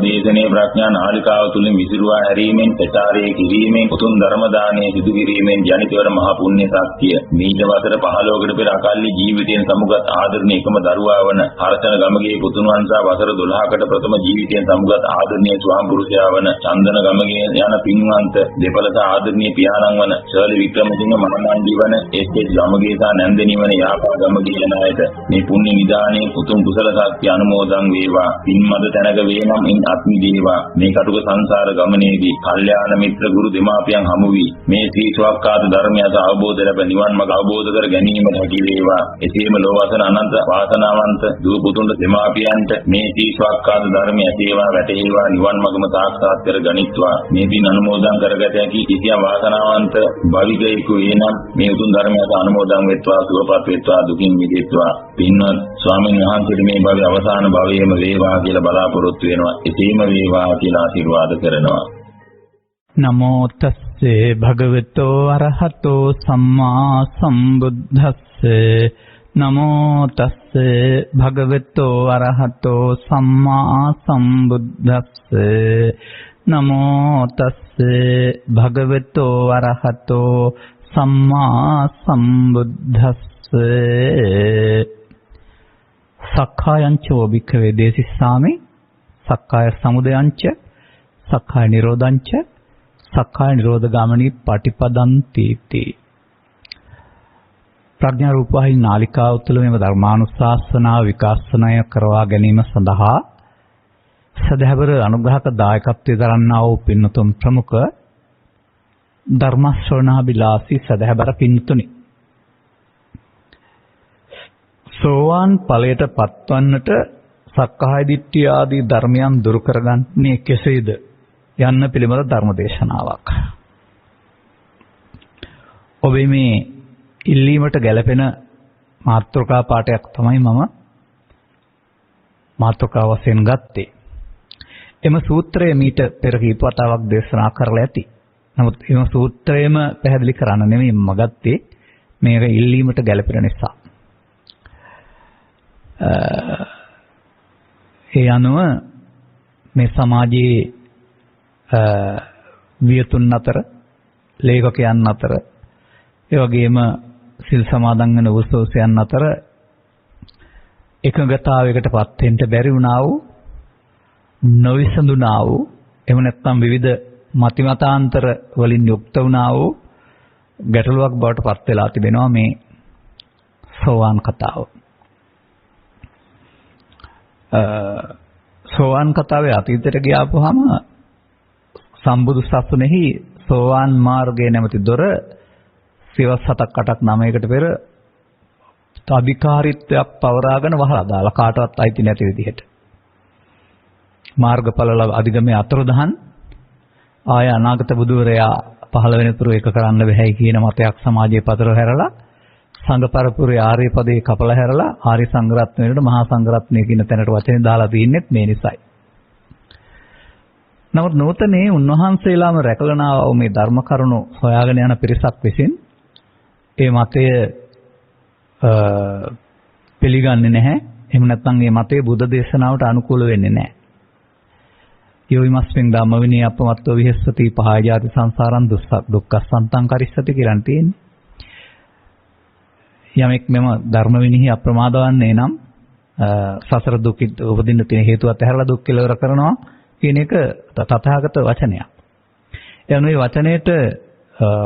දේශනේ ප්‍රඥා නාලිකාව තුලින් විසිරුවා හැරීමෙන් ප්‍රචාරය කිරීමෙන් උතුම් ධර්ම දානයේ සිදු කිරීමෙන් ජනිත වන මහා පුණ්‍ය ශක්තිය මීට වසර 15කට පෙර අකල්ලි ජීවිතයෙන් සමුගත් ආදරණීය එකම දරුවා වන හර්ෂණ ගමගේ පුතුණු වහන්සා වසර 12කට ප්‍රථම ජීවිතයෙන් සමුගත් ආදරණීය ස්වාම පුරුෂයා වන චන්දන ගමගේ යන පින්වන්ත දෙපළස ආදරණීය පියාණන් වන ශර්ලි වික්‍රමසිංහ මහමණ්ඩි වන එස්.එස්. ගමගේ සහ නැන්දනී වන යාපා ගමගේ යන අයට මේ පුණ්‍ය නිදානයේ උතුම් කුසල ශක්තිය අනුමෝදන් වේවා. පින්මද තැනක වේනම් ඉන් අත්මි දේවා. මේ කටුක සංසාර ගමනේදී කල්යාණ මිත්‍ර ගුරු දෙමාපියන් හමු වී මේ සී ස්වක්කාත ධර්මය අවබෝධ ලැබ නිවන් මඟ අවබෝධ කර ගැනීමට හැකි වේවා. එසේම ලෝවසන අනන්ත වාසනාවන්ත දූ පුතුන්ට දෙමාපියන්ට මේ සී ස්වක්කාත ධර්මය ඇසේවා වැටේවා නිවන් මඟම සාක්ෂාත් කර ගනිත්වා. මේ පින් අනුමෝදන් කරගත හැකි කිසියම් වාසනාවන්ත භවිකයෙකු වේනම් මේ උතුම් ධර්මයට අනුමෝදන් වෙත්වා සුවපත් වෙත්වා දුකින් මිදෙත්වා. පින්වත් ස්වාමීන් වහන්සේට මේ භවයේ අවසාන භවයේම වේවා කියලා බලාපොරොත්තු වෙනවා. එසේම වේවා කියලා ආශිර්වාද කරනවා. නමෝ තස්සේ භගවතෝ අරහතෝ සම්මා සම්බුද්දස්සේ නමෝ තස්සේ භගවතෝ අරහතෝ සම්මා සම්බුද්දස්සේ නමෝ තස්සේ භගවතෝ අරහතෝ සම්මා සම්බුද්දස්සේ සක්කායං ච භික්ඛවේ දේසිස්සාමි සක්කාය සමුදයං ච සක්කාය නිරෝධං ච සක්කාය නිරෝධ ගාමිනී පටිපදන්ති තී. ප්‍රඥා රූපවාහිනී නාලිකාව තුළ මෙම ධර්මානුශාසනාව විකාශනය කරවා ගැනීම සඳහා සදහැවර අනුග්‍රහක දායකත්වයේ දරන්නා වූ පින්තුන් ප්‍රමුඛ ධර්ම ශ්‍රවණාබිලාසී සදහැවර පින්තුනි. සෝවාන් ඵලයට පත්වන්නට සක්කාය දිට්ඨිය ආදී ධර්මයන් දුරු කරගන්නේ කෙසේද යන්න පිළිබඳ ධර්ම දේශනාවක්. ඔබේ මේ ඉල්ලීමට ගැළපෙන මාතෘකා පාඩයක් තමයි මම මාතෘකා වශයෙන් ගත්තේ. එම සූත්‍රය මීට පෙර කීප වතාවක් දේශනා කරලා ඇති. නමුත් එම සූත්‍රයම පැහැදිලි කරන්න නෙමෙයි මම ගත්තේ, මේක ඉල්ලීමට ගැළපෙන නිසා. ඒ අනුව මේ සමාජයේ වියතුන් අතර, ලේඛකයන් අතර, ඒ වගේම සිල් සමාදන් වෙන උසෝසයන් අතර එකඟතාවයකටපත් වෙන්න බැරි වුණා වූ, නොවිසඳුණා වූ, එහෙම නැත්නම් විවිධ මතිමතාන්තර වලින් යුක්ත වුණා වූ ගැටලුවක් බවට පත් වෙලා තිබෙනවා මේ සෝවාන් කතාව. සෝවාන් කතාවේ අතීතයට ගියාපුවාම සම්බුදු සසුනේහි සෝවාන් මාර්ගයේ නැමැති දොර සිවස් 7ක් 8ක් 9කට පෙර අධිකාරීත්වයක් පවරාගෙන වහලා දාලා කාටවත් අයිති නැති විදිහට. මාර්ගඵල අධිගමයේ අතුරුදහන් ආය අනාගත බුදුවරයා පහළ වෙනතුරු ඒක කරන්න බැහැයි කියන මතයක් සමාජයේ පතර හැරලා සංඝ පරපුරේ ආර්ය පදේ කපලා හැරලා ආර්ය සංඝරත්නයට මහා සංඝරත්නය කියන තැනට වචනේ දාලා තින්නේ මේ නිසයි. නමුත් නූතනේ උන්වහන්සේලාම රැකලනාව මේ ධර්ම කරුණු හොයාගෙන යන පිරිසක් විසින් ඒ මතය පිළිගන්නේ නැහැ. එහෙම නැත්නම් මේ මතය බුද්ධ දේශනාවට අනුකූල වෙන්නේ නැහැ. යෝයිමස්මින් ධම්ම විනය අපමත්තෝ විහෙස්සති පහායාති සංසාරං දුක්ඛසන්තං කරිස්සති කියලා තියෙන්නේ. යමෙක් මෙම ධර්ම විනයෙහි අප්‍රමාද වන්නේ නම් සසර දුක උපදින්න තියෙන හේතුවත් ඇහැරලා දුක් කෙලවර කරනවා කියන එක තථාගත වචනයක්. ඒ අනුව මේ වචනයේට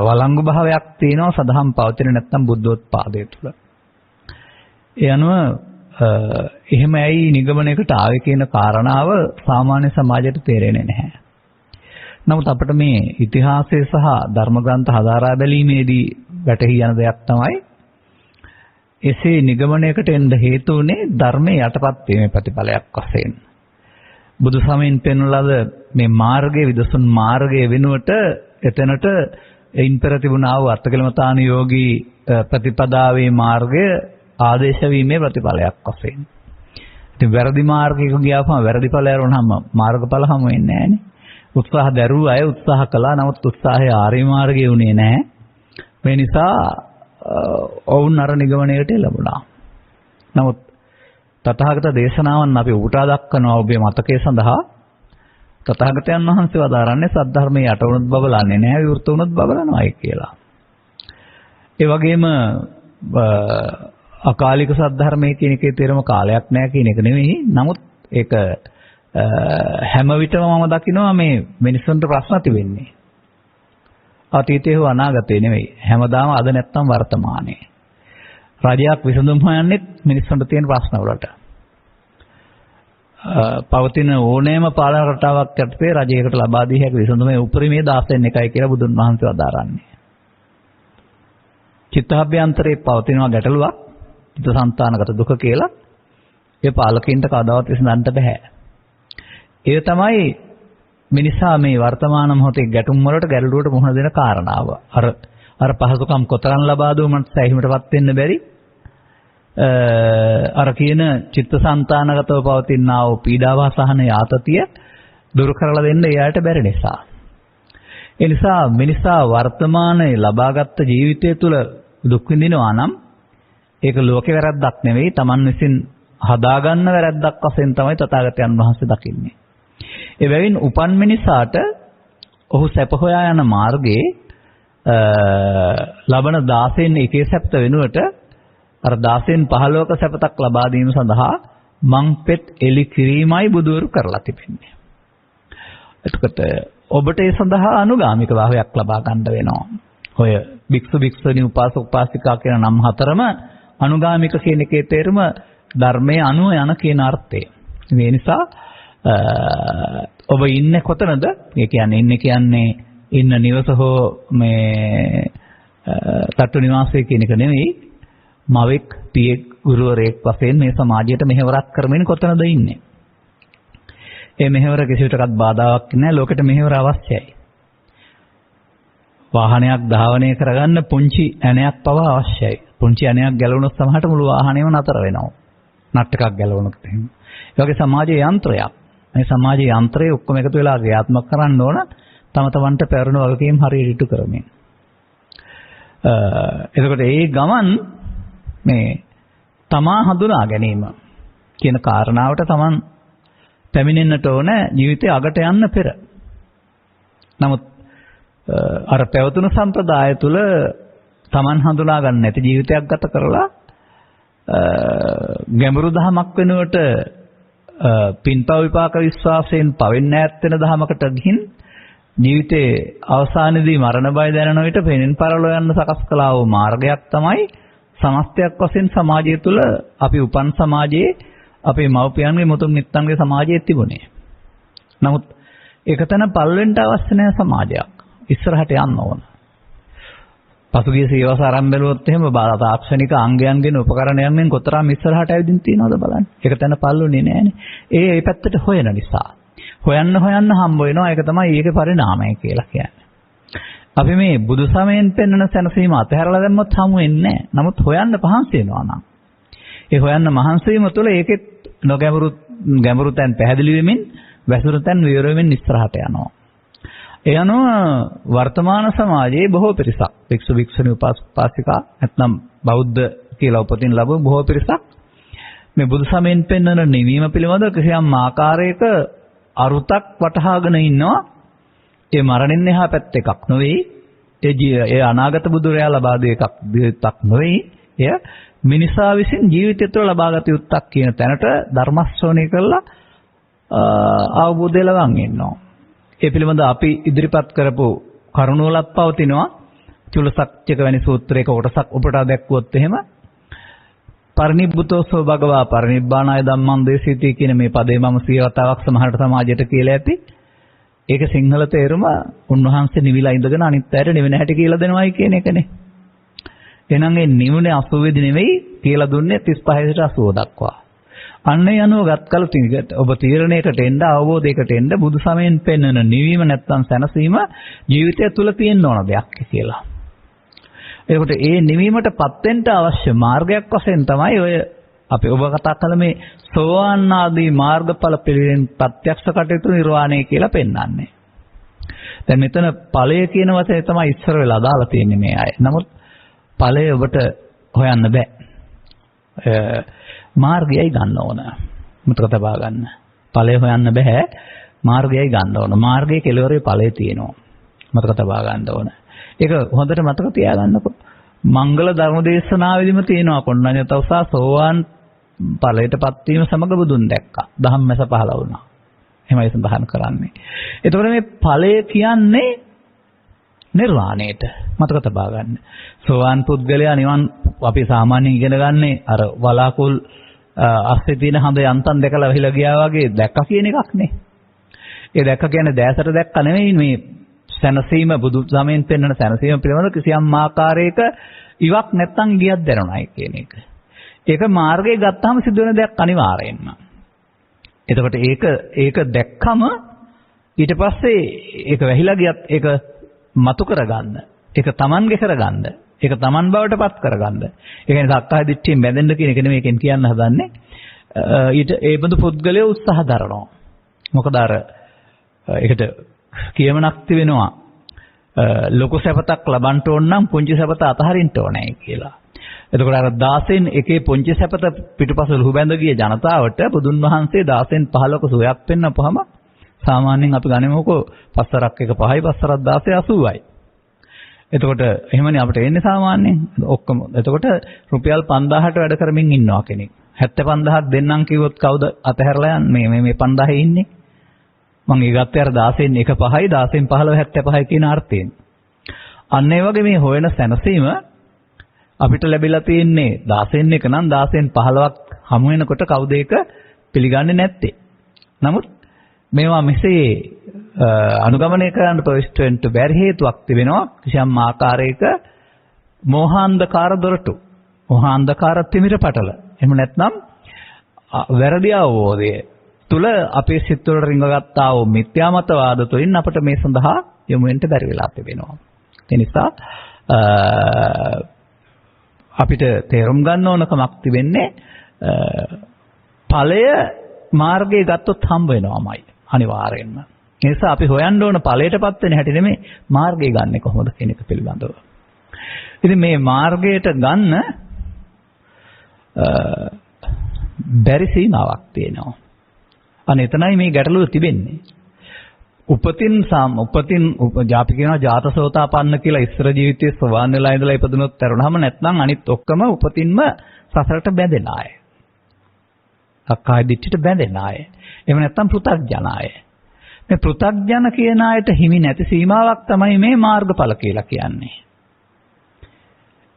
වළංගු භාවයක් තියෙනවා සදහම් පවතින නැත්නම් බුද්ධෝත්පාදයේ තුල. ඒ අනුව එහෙම ඇයි නිගමනයකට ආවේ කියන කාරණාව සාමාන්‍ය සමාජයට තේරෙන්නේ නැහැ. නමුත් අපිට මේ ඉතිහාසය සහ ධර්ම ග්‍රන්ථ හදාරා බැලීමේදී වැටහි යන දෙයක් තමයි එසේ නිගමනයකට එන්න හේතු වුණේ ධර්මයේ යටපත් වීමේ ප්‍රතිඵලයක් වශයෙන්. බුදු සමයෙන් පෙන්වලද මේ මාර්ගයේ විදසුන් මාර්ගයේ වෙනුවට එතනට එයින් පෙර තිබුණා වූ අර්ථකලමතානුයෝගී ප්‍රතිපදාවේ මාර්ගය ආදේශ වීමේ ප්‍රතිඵලයක් වශයෙන්. ඉතින් වැරදි මාර්ගයක ගියාම වැරදි ඵලය වුණාම මාර්ගඵල හමු වෙන්නේ නැහැනේ. උත්සාහ දරුව අය උත්සාහ කළා, නමුත් උත්සාහය ආර්ය මාර්ගයේ උනේ නැහැ. මේ නිසා ඔවුන් අර නිගමනයකට ලැබුණා. නමුත් තථාගත දේශනාවන් අපි උපුටා දක්වනවා ඔබේ මතකයේ සඳහා තථාගතයන් වහන්සේ වදාරන්නේ සද්ධර්මයේ යට වුණොත් බබලන්නේ නැහැ, විවෘත වුණොත් බබලනවායි කියලා. ඒ වගේම අකාලික සද්ධර්මයේ කියන එකේ තේරම කාලයක් නැහැ කියන එක නෙවෙයි. නමුත් ඒක හැම විටම මම දකිනවා මේ මිනිස්සුන්ට ප්‍රශ්න ඇති වෙන්නේ. අතීතයේ හෝ අනාගතයේ නෙවෙයි. හැමදාම අද නැත්තම් වර්තමානයේ. රජයක් විසඳුම් හොයන්නේ මිනිස්සුන්ට තියෙන ප්‍රශ්න වලට. පවතින ඕනෑම පාලන රටාවක් යටතේ රජයකට ලබා දී හැකි විසඳුමේ උපරිමයේ 16න් එකයි කියලා බුදුන් වහන්සේ වදාරන්නේ. චිත්තාභ්‍යන්තරේ පවතින ගැටලුවක් චිත්තසංතානගත දුක කියලා ඒ පාලකින්ට කවදාවත් විසඳන්න බෑ. ඒ තමයි මිනිසා මේ වර්තමාන මොහොතේ ගැටුම් වලට ගැටලුවට මුහුණ දෙන කාරණාව. අර පහසුකම් කොතරම් ලබා දුවමත් සෑහීමටපත් වෙන්න බැරි. අර කියන චිත්තසංතානගතව පවතිනා වූ පීඩාව සහන යාතතිය දුරු කරලා දෙන්න එයාට බැරි නිසා. ඒ නිසා මිනිසා වර්තමානයේ ලබාගත් ජීවිතය තුළ දුක් විඳිනවා නම් ඒක ලෝකේ වැරද්දක් නෙවෙයි, Taman විසින් හදාගන්න වැරද්දක් වශයෙන් තමයි තථාගතයන් වහන්සේ දකින්නේ. ඒ බැවින් උපන් මිනිසාට ඔහු සැප හොයා යන මාර්ගයේ ලබන 16න් එකේ සැපත වෙනුවට අර 16න් 15ක සැපතක් ලබා දීම සඳහා මංපෙත් එලි කිරීමයි බුදුවරු කරලා තිබෙන්නේ. එතකොට ඔබට ඒ සඳහා අනුගාමික භාවයක් ලබා ගන්න වෙනවා. ඔය භික්ෂු භික්ෂුණී උපාසක උපාසිකා කියන නම් හතරම අනුගාමික කියන එකේ තේරුම ධර්මයේ අනුව යන කියන අර්ථය. මේ නිසා ඔබ ඉන්නේ කොතනද? ඒ කියන්නේ ඉන්න නිවස හෝ මේ තට්ටු නිවාසයේ කියන එක නෙවෙයි. මවෙක්, පියෙක්, ගුරුවරයෙක් වශයෙන් මේ සමාජයට මෙහෙවරක් කරමින් කොතනද ඉන්නේ? ඒ මෙහෙවර කිසිවිටකත් බාධාවක් නැහැ. ලෝකෙට මෙහෙවර අවශ්‍යයි. වාහනයක් ධාවනය කරගන්න පුංචි ඇණයක් පවා අවශ්‍යයි. පුංචි ඇණයක් ගැලවුණොත් සමහරට මුළු වාහනේම නතර වෙනවා. නට් එකක් ගැලවුණොත් එහෙම. ඒ වගේ සමාජයේ යන්ත්‍රයක්. මේ සමාජයේ යන්ත්‍රය ඔක්කොම එකතු වෙලා ක්‍රියාත්මක කරන්න ඕන තම තමන්ට පැවරෙන වගකීම් හරියට ඉටු කරමින්. එතකොට ඒ ගමන් මේ තමා හඳුනා ගැනීම කියන කාරණාවට තමන් පැමිණෙන්නට ඕන ජීවිතයේ අගට යන්න පෙර. නමුත් අර පැවතුණු සම්ප්‍රදාය තුළ තමන් හඳුනා ගන්න නැති ජීවිතයක් ගත කරලා ගැඹුරු දහමක් වෙනුවට පින්පව විපාක විශ්වාසයෙන් පවෙන්න ඈත් වෙන දහමකට ගිහින් ජීවිතයේ අවසානයේදී මරණ බය දැනෙන විට පෙනෙන් පරලෝ යන්න සකස් කළා වූ මාර්ගයක් තමයි සමස්තයක් වශයෙන් සමාජය තුළ අපි උපන් සමාජයේ අපේ මව්පියන්ගේ මුතුන් මිත්තන්ගේ සමාජයේ තිබුණේ. නමුත් ඒකතන පල් වෙන්න අවශ්‍ය නැහැ සමාජයක්. ඉස්සරහට යන්න ඕන. පසුගිය සේවස ආරම්භ බැලුවොත් එහෙම තාක්ෂණික අංගයන්ගෙන් උපකරණයන්ගෙන් කොතරම් ඉස්සරහට ඇවිදින් තියෙනවද බලන්න. ඒක තැන පල්ලුනේ නෑනේ. ඒ පැත්තට හොයන නිසා. හොයන්න හම්බ වෙනවා. ඒක තමයි ඒකේ පරිණාමය කියලා කියන්නේ. අපි මේ බුදු සමයෙන් පෙන්වන සැනසීම අතහැරලා දැම්මොත් හමු වෙන්නේ නැහැ. නමුත් හොයන්න පහන්සි වෙනවා නම්. ඒ හොයන්න මහන්සි වීම තුළ ඒකෙත් ගැඹුරු තැන් පැහැදිලි වෙමින් වැසුරු තැන් විවර වෙමින් ඉස්සරහට යනවා. ඒ අනුව වර්තමාන සමාජයේ බොහෝ පිරිසක් භික්ෂු භික්ෂුණී උපාසිකා නැත්නම් බෞද්ධ කියලා උපතින් ලැබුව බොහෝ පිරිසක් මේ බුදු සමයෙන් පෙන්වන නිවීම පිළිබඳව කිසියම් ආකාරයක අරුතක් වටහාගෙන ඉන්නවා. ඒ මරණින් එහා පැත්ත එකක් නෙවෙයි. ඒ අනාගත බුදුරයා ලබා දෙ එකක් නෙවෙයි. එය මිනිසා විසින් ජීවිතය තුළ ලබාගත යුත්තක් කියන තැනට ධර්ම ශ්‍රවණය කරලා අවබෝධය ලබන් ඉන්නවා. ඒ පිළිබඳ අපි ඉදිරිපත් කරපු කරුණු වලත් පවතිනවා. චුල්ලසක්්‍යක වැනි සූත්‍රයක කොටසක් ඔබට දැක්වුවොත් එහෙම පරිනිබ්බුතෝසෝ භගවා පරිනිබ්බානාය ධම්මං දේශිතී කියන මේ පදේ මම සියවතාවක් සමහරට සමාජයට කියලා ඇති. ඒක සිංහල තේරුම උන්වහන්සේ නිවිලා ඉඳගෙන අනිත් අයට නිවෙන හැටි කියලා දෙනවයි කියන එකනේ. එහෙනම් ඒ නිවුනේ 80 දී නෙවෙයි කියලා දුන්නේ 35 සිට 80 දක්වා. අන්නේ අනුව ගත්කල ඔබ තීරණයකට එන්න අවබෝධයකට එන්න බුදු සමයෙන් පෙන්වන නිවීම නැත්තම් සැනසීම ජීවිතය තුළ තියෙන්න ඕන දෙයක් කියලා. ඒකට ඒ නිවීමටපත් වෙන්න අවශ්‍ය මාර්ගයක් වශයෙන් තමයි ඔය අපි ඔබ කතා කළ මේ සෝවාන් ආදී මාර්ගඵල පිළිවෙලින් ප්‍රත්‍යක්ෂ කටයුතු නිර්වාණය කියලා පෙන්වන්නේ. දැන් මෙතන ඵලය කියන වචනේ තමයි ඉස්සර වෙලා දාලා තියෙන්නේ මේ අය. නමුත් ඵලය ඔබට හොයන්න බෑ. මාර්ගයයි ගන්න ඕන. මතක තබා ගන්න. ඵලය හොයන්න බෑ. මාර්ගයයි ගන්න ඕන. මාර්ගයේ කෙලවරේ ඵලය තියෙනවා. මතක තබා ගන්න ඕන. ඒක හොඳට මතක තියාගන්නකො. මංගල ධර්ම දේශනාවෙදිම තියෙනවා කොණ්ණඤ්ඤතවසා සෝවාන් ඵලයටපත් වීම සමග බුදුන් දැක්කා. ධම්මස පහළ වුණා. එහෙමයි සඳහන් කරන්නේ. එතකොට මේ ඵලය කියන්නේ නිර්වාණයට මතක තබා ගන්න. සෝවාන් පුද්ගලයා නිවන් අපි සාමාන්‍යයෙන් ඉගෙන ගන්නේ අර වලාකුල් අස්සේ තියෙන හඳ යන්තම් දැකලා වෙහිලා ගියා වගේ දැක්කා කියන එකක් නේ. ඒ දැක්ක කියන්නේ දැසට දැක්ක නෙවෙයි මේ සැනසීම බුදු සමයෙන් පෙන්වන සැනසීම පිළිබඳ කිසියම් ආකාරයක ඉවක් නැත්තම් ගියක් දැනුණායි කියන එක. ඒක මාර්ගයේ ගත්තාම සිදුවෙන දෙයක් අනිවාර්යෙන්ම. එතකොට ඒක දැක්කම ඊට පස්සේ ඒක වැහිලා ගියත් ඒක මතු කරගන්න. ඒක Tamange කරගන්න. ඒක Taman බවට පත් කරගන්න. ඒ කියන්නේ සක්කාය දිට්ඨියෙන් බැඳෙන්න කියන එක නෙමෙයි එකෙන් කියන්න හදන්නේ. ඊට ඒ බඳු පුද්ගලයා උත්සාහ දරනවා. මොකද අර ඒකට කියමනක් තිබෙනවා ලොකු සැපතක් ලබන්න ඕන නම් පුංචි සැපත අතහරින්න ඕනේ කියලා. එතකොට අර 16න් එකේ පුංචි සැපත පිටුපස ලුහු බැඳ ගිය ජනතාවට බුදුන් වහන්සේ 16න් 15ක සුවයක් පෙන්නපුවම සාමාන්‍යයෙන් අපි ගනිමුකෝ පස්සරක් එක 5යි පස්සරක් 16 80යි. එතකොට එහෙමනේ අපිට එන්නේ සාමාන්‍යයෙන් ඔක්කොම. එතකොට රුපියල් 5000ට වැඩ කරමින් ඉන්නවා කෙනෙක්. 75000ක් දෙන්නම් කිව්වොත් කවුද අතහැරලා යන්නේ මේ 5000 ඉන්නේ? මම ඒ ගත්තේ අර 16න් 1 5යි 16න් 15 75යි කියන අර්ථයෙන්. අන්න ඒ වගේ මේ හොයන සැනසීම අපිට ලැබිලා තියෙන්නේ 16න් 1 නම් 16න් 15ක් හමු වෙනකොට කවුද ඒක පිළිගන්නේ නැත්තේ. නමුත් මේවා මෙසේ අනුගමනය කරන්න ප්‍රවිෂ්ඨ වෙන්න බැරි හේතුවක් තිබෙනවා. කිසියම් ආකාරයක මෝහාන්ධකාර දොරටු. මෝහාන්ධකාර තිමිර පටල. එහෙම නැත්නම් වැරදි අවබෝධය තුල අපේ සිත් වල රිංගගත්තා වූ මිත්‍යාමතවාද තුලින් අපට මේ සඳහා යොමු වෙන්න බැරි වෙලා තිබෙනවා. ඒ නිසා අපිට තේරුම් ගන්න ඕනකමක් තිබෙන්නේ ඵලය මාර්ගයේ ගත්තොත් හම්බ වෙනවාමයි අනිවාර්යෙන්ම. ඒ නිසා අපි හොයන්න ඕන ඵලයටපත් වෙන හැටි නෙමෙයි මාර්ගය ගන්න කොහොමද කියන එක පිළිබඳව. ඉතින් මේ මාර්ගයට ගන්න බැරි සීමාවක් තියෙනවා. අනේ එතනයි මේ ගැටලුව තිබෙන්නේ. උපතින් ජාති කියනවා ජාතසෝතාපන්න කියලා ඉස්සර ජීවිතයේ සෝවාන් වෙලා ඉඳලා ඉපදුනොත් තරුණහම නැත්නම් අනිත් ඔක්කොම උපතින්ම සසරට බැඳෙන අය. සක්කාය දිට්ඨියට බැඳෙන අය. එහෙම නැත්නම් පෘථග්ජන අය. මේ පෘථග්ජන කියන අයට හිමි නැති සීමාවක් තමයි මේ මාර්ගඵල කියලා කියන්නේ.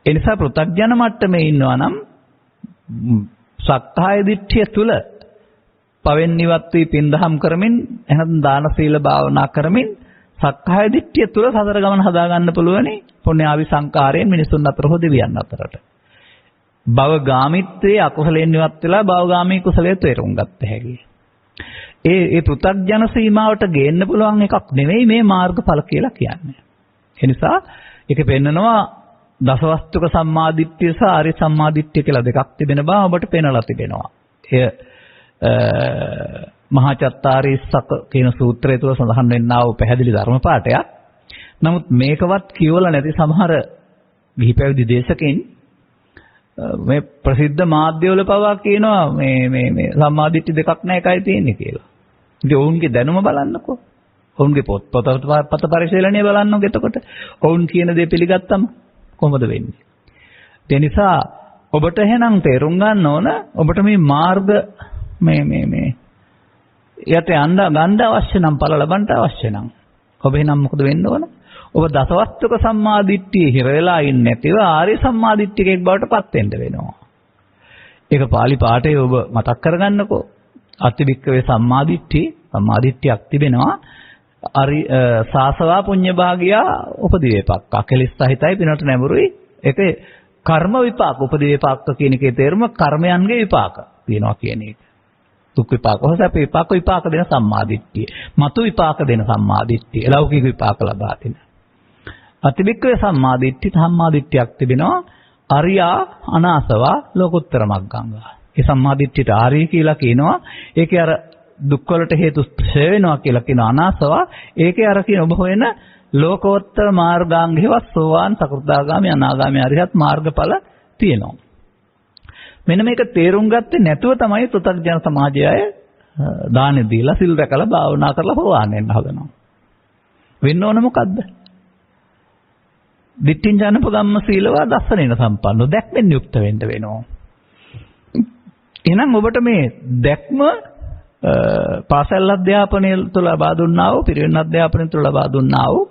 ඒ නිසා පෘථග්ජන මට්ටමේ ඉන්නවා නම් සක්කාය දිට්ඨිය තුල පවෙන් ඉවත් වී පින්දහම් කරමින් එහෙනම් දාන සීල භාවනා කරමින් සක්කාය දිට්ඨිය තුල සතර ගමන හදා ගන්න පුළුවනි පුණ්‍යාවි සංකාරයෙන් මිනිසුන් අතර හෝ දෙවියන් අතරට. භවගාමීත්වයේ අකුසලයෙන් ඉවත් වෙලා භවගාමී කුසලයේ තේරුම් ගත හැකියි. ඒ පෘථග්ජන සීමාවට ගේන්න පුළුවන් එකක් නෙවෙයි මේ මාර්ගඵල කියලා කියන්නේ. ඒ නිසා ඒක පෙන්නනවා දසවස්තුක සම්මාදිට්ඨිය සහ ආර්ය සම්මාදිට්ඨිය කියලා දෙකක් තිබෙන බව ඔබට පෙන්වලා තිබෙනවා. එය මහා චත්තාරීස්සක කියන සූත්‍රය තුළ සඳහන් වෙන්නා වූ පැහැදිලි ධර්ම පාඩයක්. නමුත් මේකවත් කියවලා නැති සමහර ගිහි පැවිදි දේශකෙන් මේ ප්‍රසිද්ධ මාධ්‍යවල පවා කියනවා මේ සම්මාදිට්ඨි දෙකක් නැහැ එකයි තියෙන්නේ කියලා. ඉතින් ඔවුන්ගේ දැනුම බලන්නකෝ. ඔවුන්ගේ පොත් පරිශීලනය බලන්නකෝ. එතකොට ඔවුන් කියන දේ පිළිගත්තම කොහොමද වෙන්නේ? ඒ නිසා ඔබට එහෙනම් තේරුම් ගන්න ඕන ඔබට මේ මාර්ග මේ යට ගන්න අවශ්‍ය නම් ඵල ලබන්න අවශ්‍ය නම් ඔබ එහෙනම් මොකද වෙන්න ඕන? ඔබ දසවස්තුක සම්මාදිට්ඨිය හිර වෙලා ඉන්නේ නැතිව ආර්ය සම්මාදිට්ඨිකෙක් බවට පත් වෙන්න වෙනවා. ඒක පාලි පාඨයේ ඔබ මතක් කරගන්නකෝ. අතිවික්කවේ සම්මාදිට්ඨියක් තිබෙනවා. අරි සාසවා පුඤ්ඤ භාගියා උපදිවේපක්ක. කෙලිස් සහිතයි පිනට නැඹුරුයි. ඒක කර්ම විපාක උපදිවේපක්ක කියන එකේ තේරුම කර්මයන්ගේ විපාක තියනවා කියන එක. දුක් විපාක හෝ සැප විපාක දෙන සම්මාදිට්ඨිය. මතු විපාක දෙන සම්මාදිට්ඨිය. ලෞකික විපාක ලබා දෙන. අතිවික්කවේ සම්මාදිට්ඨියක් තිබෙනවා. අරියා අනාසවා ලෝකුත්තර මග්ගංගා. ඒ සම්මාදිට්ඨියට ආර්ය කියලා කියනවා. ඒකේ අර දුක් වලට හේතු ක්ෂය වෙනවා කියලා කියන අනාසවා. ඒකේ අර කියන ඔබ හොයන ලෝකෝත්තර මාර්ගාංගෙවත් සෝවාන් සකෘදාගාමී අනාගාමී අරිහත් මාර්ගඵල තියෙනවා. මෙන්න මේක තේරුම් ගත්තේ නැතුව තමයි පෘථග්ජන සමාජය දානෙ දීලා සිල් රැකලා භාවනා කරලා පවාන්න යන්න හදනවා. වෙන්න ඕන මොකද්ද? දිට්ඨින් ජනපගම්ම සීලවා දස්සනේන සම්පන්නෝ දැක්මෙන් යුක්ත වෙන්න වෙනවා. එහෙනම් ඔබට මේ දැක්ම පාසල් අධ්‍යාපනය තුළ ලබා දුන්නා වූ, පිරිවෙන් අධ්‍යාපනය තුළ ලබා දුන්නා වූ,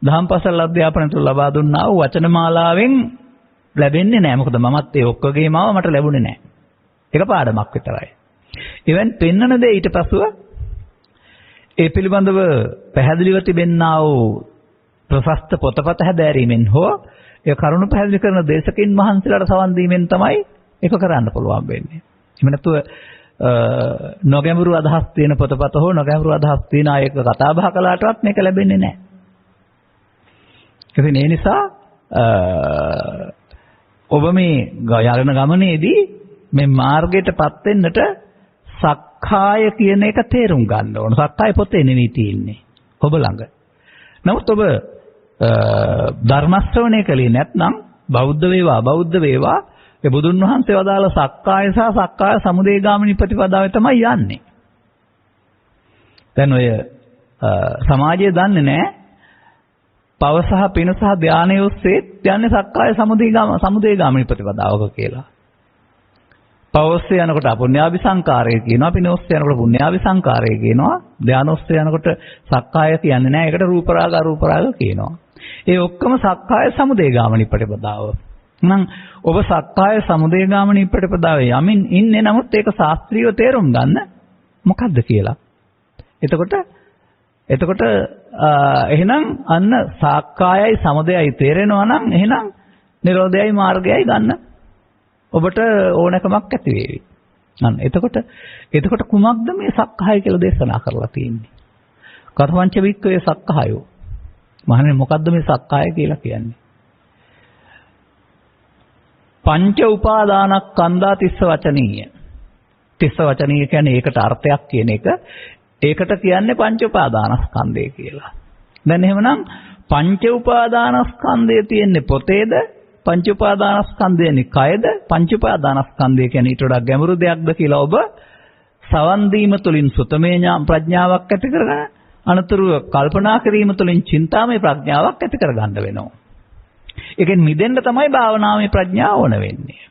දහම් පාසල් අධ්‍යාපනය තුළ ලබා දුන්නා වූ වචන මාලාවෙන් ලැබෙන්නේ නැහැ. මොකද මමත් ඒ ඔක්කොගේම මට ලැබුණේ නැහැ. ඒක පාඩමක් විතරයි. ඉවෙන් පෙන්නන දේ ඊට පසුව ඒ පිළිබඳව පැහැදිලිව තිබෙන්නා වූ ප්‍රශස්ත පොතපත හැදෑරීමෙන් හෝ ඒ කරුණු පැහැදිලි කරන දේශකින් වහන්සේලාට සවන් දීමෙන් තමයි ඒක කරන්න පුළුවන් වෙන්නේ. එහෙම නැතුව නොගැඹුරු අදහස් තියෙන පොතපත හෝ නොගැඹුරු අදහස් තියෙන ආයක කතා බහ කළාටවත් මේක ලැබෙන්නේ නැහැ. ඒ නිසා ඔබ මේ යන ගමනේදී මේ මාර්ගයටපත් වෙන්නට සක්කාය කියන එක තේරුම් ගන්න ඕන. සක්කාය පොතේ නෙවෙයි තියෙන්නේ ඔබ ළඟ. නමුත් ඔබ ධර්ම ශ්‍රවණය කළේ නැත්නම් බෞද්ධ වේවා අබෞද්ධ වේවා ඒ බුදුන් වහන්සේ වදාළ සක්කාය සහ සක්කාය සමුදයගාමිනී ප්‍රතිපදාවේ තමයි යන්නේ. දැන් ඔය සමාජය දන්නේ නැහැ පව සහ පින සහ ධානය ඔස්සේ යන්නේ සක්කාය සමුදයගාමිනී ප්‍රතිපදාවක කියලා. පව ඔස්සේ යනකොට අපුඤ්ඤාභි සංකාරය කියනවා, පින ඔස්සේ යනකොට පුඤ්ඤාභි සංකාරය කියනවා, ධාන ඔස්සේ යනකොට සක්කාය කියන්නේ නැහැ. ඒකට රූප රාග අරූප රාග කියනවා. ඒ ඔක්කොම සක්කාය සමුදයගාමිනී ප්‍රතිපදාව. නම් ඔබ සක්කාය සමුදයගාමිනී ප්‍රතිපදාවේ යමින් ඉන්නේ. නමුත් ඒක ශාස්ත්‍රීයව තේරුම් ගන්න මොකද්ද කියලා. එතකොට එහෙනම් අන්න සක්කායයි සමුදයයි තේරෙනවා නම් එහෙනම් නිරෝධයයි මාර්ගයයි ගන්න ඔබට ඕනකමක් ඇති වේවි. අන්න එතකොට කුමක්ද මේ සක්කාය කියලා දේශනා කරලා තියෙන්නේ? කතවංච වික්කවේ සක්කායෝ. මහණෙනි මොකද්ද මේ සක්කාය කියලා කියන්නේ? පංච උපාදානස්කන්ධා තිස්ස වචනීය. තිස්ස වචනීය කියන්නේ ඒකට අර්ථයක් කියන එක. ඒකට කියන්නේ පංච උපාදානස්කන්ධය කියලා. දැන් එහෙමනම් පංච උපාදානස්කන්ධය තියෙන්නේ පොතේද? පංච උපාදානස්කන්ධයනේ කයද? පංච උපාදානස්කන්ධය කියන්නේ ඊට වඩා ගැඹුරු දෙයක්ද කියලා ඔබ සවන් දීම තුළින් සුතමේ ප්‍රඥාවක් ඇති කරගන්න, අනතුරුව කල්පනා කිරීම තුළින් චින්තාමය ප්‍රඥාවක් ඇති කරගන්න වෙනවා. ඒකෙන් මිදෙන්න තමයි භාවනාමය ප්‍රඥාව ඕන වෙන්නේ.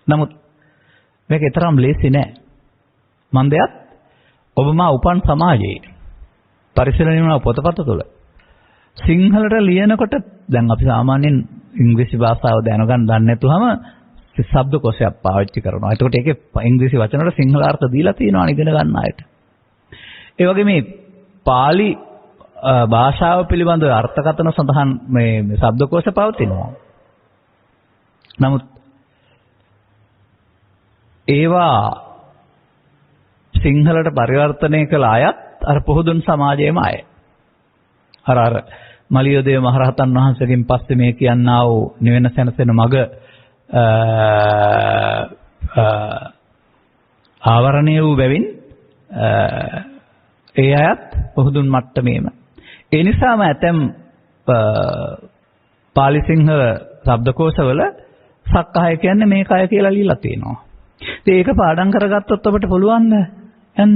නමුත් මේක තරම් ලේසි නෑ. මන්දයත් ඔබ මා උපන් සමාජයේ පරිසරණය වුණ පොතපත තුළ සිංහලට ලියනකොට දැන් අපි සාමාන්‍යයෙන් ඉංග්‍රීසි භාෂාව දැනගන්න දන්නේ නැතුවම ශබ්දකෝෂයක් පාවිච්චි කරනවා. එතකොට ඒකේ ඉංග්‍රීසි වචන වල සිංහල අර්ථ දීලා තියෙනවා ඉගෙන ගන්න අයට. ඒ වගේ මේ පාලි භාෂාව පිළිබඳ අර්ථකථන සඳහන් මේ ශබ්දකෝෂ පවතිනවා. නමුත් ඒවා සිංහලට පරිවර්තනය කළ අයත් අර පොහුදුන් සමාජයේම අය. අර මලියදේව මහරහතන් වහන්සේගෙන් පස්සේ මේ කියන්නා වූ නිවෙන සැනසෙන මග ආවරණය වූ බැවින් ඒ අයත් පොහුදුන් මට්ටමේම. ඒ නිසාම ඇතැම් පාලි සිංහල ශබ්දකෝෂවල සක්කාය කියන්නේ මේකය කියලා ලියලා තියෙනවා. ඉතින් ඒක පාඩම් කරගත්තොත් අපිට පුළුවන් යන්න.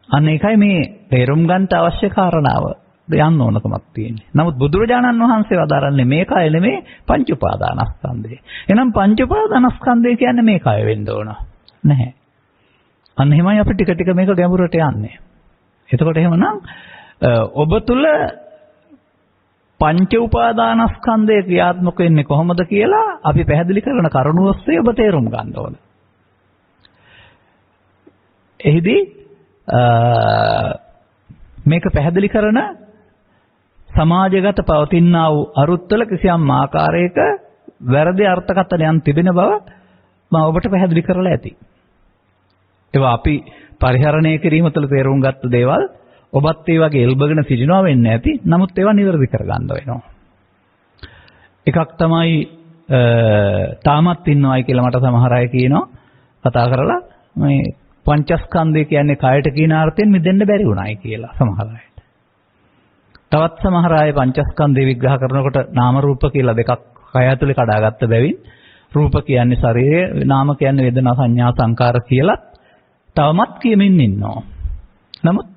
අන්න ඒකයි මේ තේරුම් ගන්නට අවශ්‍ය කාරණාව. යන්න ඕනකමක් තියෙන්නේ. නමුත් බුදුරජාණන් වහන්සේ වදාරන්නේ මේකයි නෙමේ පංච උපාදානස්කන්ධය. එහෙනම් පංච උපාදානස්කන්ධය කියන්නේ මේකයි වෙන්න ඕන. නැහැ. අන්න එහෙමයි අපි ටික ටික මේක ගැඹුරට යන්නේ. එතකොට එහෙමනම් ඔබ තුල පංච උපාදානස්කන්ධය ක්‍රියාත්මක වෙන්නේ කොහොමද කියලා අපි පැහැදිලි කරන කරුණු ඔස්සේ ඔබ තේරුම් ගන්න ඕන. එහිදී මේක පැහැදිලි කරන සමාජගත පවතිනා වූ අරුත්වල කිසියම් ආකාරයක වැරදි අර්ථකථනයන් තිබෙන බව මම ඔබට පැහැදිලි කරලා ඇති. ඒවා අපි පරිහරණය කිරීම තුළ තේරුම් ගත්ත දේවල් ඔබත් ඒ වගේ එල්බගෙන සිටිනවා වෙන්නේ නැති. නමුත් ඒවා නිවැරදි කරගන්න වෙනවා. එකක් තමයි තාමත් ඉන්නවයි කියලා මට සමහර අය කියනවා කතා කරලා මේ පංචස්කන්ධය කියන්නේ කයට කියන අර්ථයෙන් මිදෙන්න බැරි වුණායි කියලා සමහර අයට. තවත් සමහර අය පංචස්කන්ධය විග්‍රහ කරනකොට නාම රූප කියලා දෙකක් කය ඇතුලේ කඩාගත්ත බැවින් රූප කියන්නේ ශරීරය, නාම කියන්නේ වේදනා සංඥා සංකාර කියලා තවමත් කියමින් ඉන්නවා. නමුත්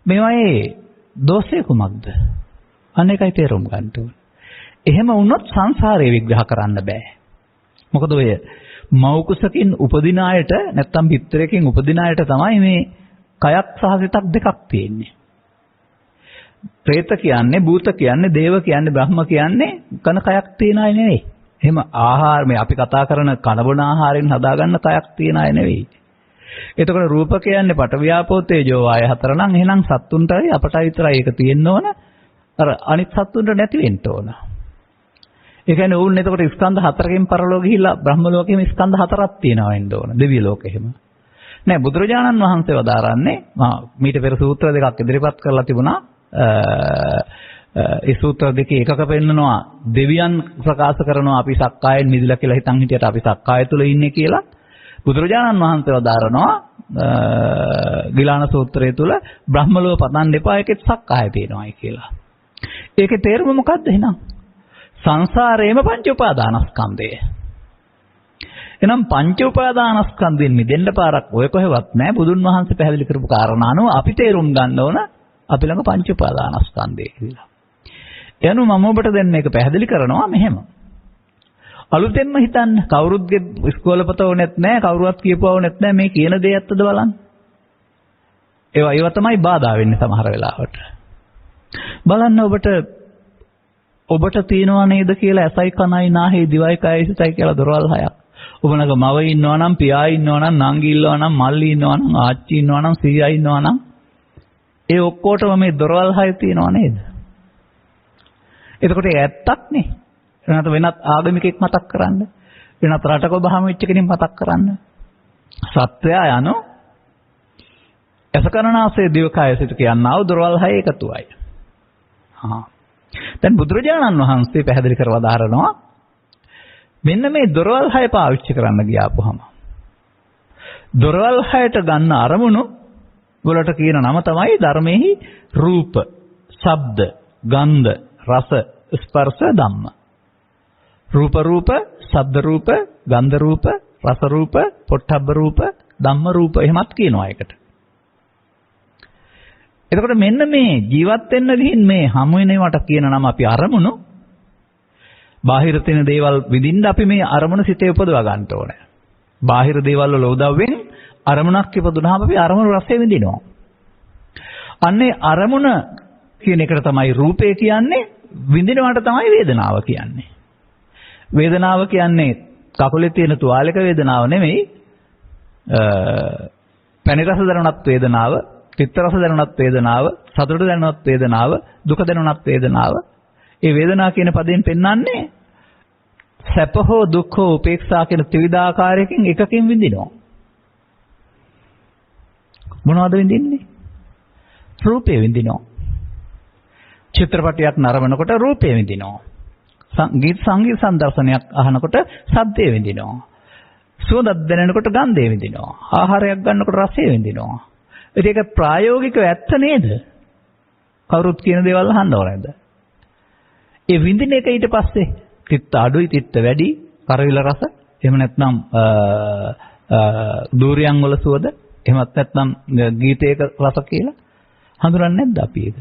මේවායේ දෝෂය කුමක්ද? අනේකයි තේරුම් ගන්න ඕනේ. එහෙම වුණොත් සංසාරේ විග්‍රහ කරන්න බෑ. මොකද ඔය මෞකුසකින් උපදින අයට නැත්තම් පිටරකින් උපදින අයට තමයි මේ කයක් සහ සිතක් දෙකක් තියෙන්නේ. പ്രേත කියන්නේ, භූත කියන්නේ, දේව කියන්නේ, බ්‍රහ්ම කියන්නේ කන කයක් තියන අය නෙවෙයි. එහෙම ආහාර මේ අපි කතා කරන කනබුන ආහාරයෙන් හදාගන්න කයක් තියන අය නෙවෙයි. එතකොට රූප කියන්නේ පඨවියාපෝ තේජෝ වාය හතර නම් එහෙනම් සත්තුන්ටයි අපටයි විතරයි ඒක තියෙන්න ඕන. අර අනිත් සත්තුන්ට නැති වෙන්න ඕන. ඒ කියන්නේ ඕන් එතකොට ස්කන්ධ හතරකින් පරලෝක ගිහිල්ලා බ්‍රහ්ම ලෝකෙම ස්කන්ධ හතරක් තියෙනවා වෙන්න ඕන. දිව්‍ය ලෝකෙ එහෙම. නෑ බුදුරජාණන් වහන්සේ වදාරන්නේ මීට පෙර සූත්‍ර දෙකක් ඉදිරිපත් කරලා තිබුණා. ඒ සූත්‍ර දෙකේ එකක පෙන්නනවා දෙවියන් ප්‍රකාශ කරනවා අපි සක්කායෙන් මිදිලා කියලා හිතන් හිටියට අපි සක්කාය තුල ඉන්නේ කියලා. බුදුරජාණන් වහන්සේ වදාරනවා ගිලාන සූත්‍රය තුල බ්‍රහ්ම ලෝක පතන් දෙපා එකෙත් සක්කාය තියෙනවායි කියලා. ඒකේ තේරුම මොකක්ද එහෙනම්? සංසාරේම පංච උපාදානස්කන්ධය. එහෙනම් පංච උපාදානස්කන්ධයෙන් මිදෙන්න පාරක් ඔය කොහෙවත් නැහැ. බුදුන් වහන්සේ පැහැදිලි කරපු කාරණා අනුව අපි තේරුම් ගන්න ඕන අපි ළඟ පංච උපාදානස්කන්ධය කියලා. එනු මම ඔබට දැන් මේක පැහැදිලි කරනවා මෙහෙම. අලුතෙන්ම හිතන්න කවුරුත්ගේ ඉස්කෝලේ පොත ඕනෙත් නැහැ, කවුරුවත් කියපුවා ඕනෙත් නැහැ, මේ කියන දේ ඇත්තද බලන්න. ඒවා තමයි බාධා වෙන්නේ සමහර වෙලාවට. බලන්න ඔබට තියෙනවා නේද කියලා ඇසයි කනයි නාහේ දිවයි කයයි සිතයි කියලා දොරවල් හයක්. ඔබ ළඟ මව ඉන්නවා නම්, පියා ඉන්නවා නම්, නංගි ඉන්නවා නම්, මල්ලි ඉන්නවා නම්, ආච්චි ඉන්නවා නම්, සීයා ඉන්නවා නම් ඒ ඔක්කොටම මේ දොරවල් හය තියෙනවා නේද? එතකොට ඒ ඇත්තක් නේ. වෙනත් ආගමිකෙක් මතක් කරන්න. වෙනත් රටක බහම වෙච්ච කෙනෙක් මතක් කරන්න. සත්‍යය යනු අසකරණාසේ දිවකය සිට කියනවා දොරවල් හය එකතුවයි. දැන් බුදුරජාණන් වහන්සේ පැහැදිලි කරලා දාරනවා මෙන්න මේ දොරවල් හය පාවිච්චි කරන්න ගියාපුවම දොරවල් හයට ගන්න අරමුණු වලට කියන නම තමයි ධර්මෙහි රූප, ශබ්ද, ගන්ධ, රස, ස්පර්ශ, ධම්ම. රූප රූප, ශබ්ද රූප, ගන්ධ රූප, රස රූප, පොට්ටබ්බ රූප, ධම්ම රූප එහෙමත් කියනවා ඒකට. එතකොට මෙන්න මේ ජීවත් වෙන්න ගිහින් මේ හමු වෙනවට කියන නම අපි අරමුණු. බාහිර තියෙන දේවල් විඳින්න අපි මේ අරමුණ සිතේ උපදවා ගන්න ඕනේ. බාහිර දේවල් වල උදව්වෙන් අරමුණක් ඉපදුනහම අපි අරමුණු රසය විඳිනවා. අන්නේ අරමුණ කියන එකට තමයි රූපය කියන්නේ, විඳිනවට තමයි වේදනාව කියන්නේ. වේදනාව කියන්නේ කකුලේ තියෙන තුවාලයක වේදනාව නෙමෙයි. පැණි රස දැනුණත් වේදනාව, තිත්ත රස දැනුණත් වේදනාව, සතුට දැනුණත් වේදනාව, දුක දැනුණත් වේදනාව. ඒ වේදනාව කියන පදයෙන් පෙන්වන්නේ සැප හෝ දුක් හෝ උපේක්ෂා කියන ත්‍රිවිධාකාරයකින් එකකින් විඳිනවා. මොනවද විඳින්නේ? රූපේ විඳිනවා. චිත්‍රපටයක් නරඹනකොට රූපේ විඳිනවා. සංගීත සංදර්ශනයක් අහනකොට ශබ්දේ විඳිනවා. සුවඳක් දැනෙනකොට ගන්ධේ විඳිනවා. ආහාරයක් ගන්නකොට රසය විඳිනවා. ඒක ප්‍රායෝගිකව ඇත්ත නේද? කවුරුත් කියන දේවල් අහන්න ඕනේද? ඒ විඳින එක ඊට පස්සේ තිත්ත අඩුයි, තිත්ත වැඩි, කරවිල රස, එහෙම නැත්නම් දූරියන් වල සුවඳ, එහෙමත් නැත්නම් ගීතයක රස කියලා හඳුනන්නේ නැද්ද අපි ඒක?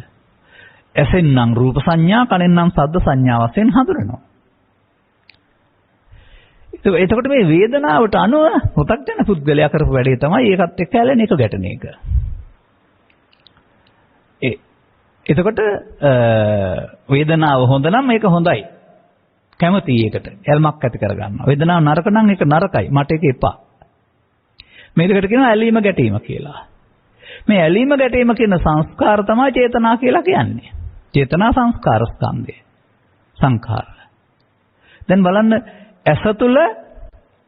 ඇසෙන් නම් රූප සංඥා, කනෙන් නම් ශබ්ද සංඥා වශයෙන් හඳුනනවා. එතකොට මේ වේදනාවට අනුව පොතක්ජන පුද්ගලයා කරපු වැඩේ තමයි ඒකත් එක්ක ඇලෙන එක ගැටෙන එක. එතකොට වේදනාව හොඳ නම් ඒක හොඳයි. කැමති එකට ඇල්මක් ඇති කරගන්නවා. වේදනාව නරක නම් ඒක නරකයි. මට ඒක එපා. මේකට කියනවා ඇලීම ගැටීම කියලා. මේ ඇලීම ගැටීම කියන සංස්කාර තමයි චේතනා කියලා කියන්නේ. චේතනා සංස්කාර ස්කන්ධය. සංඛාර. දැන් බලන්න ඇස තුල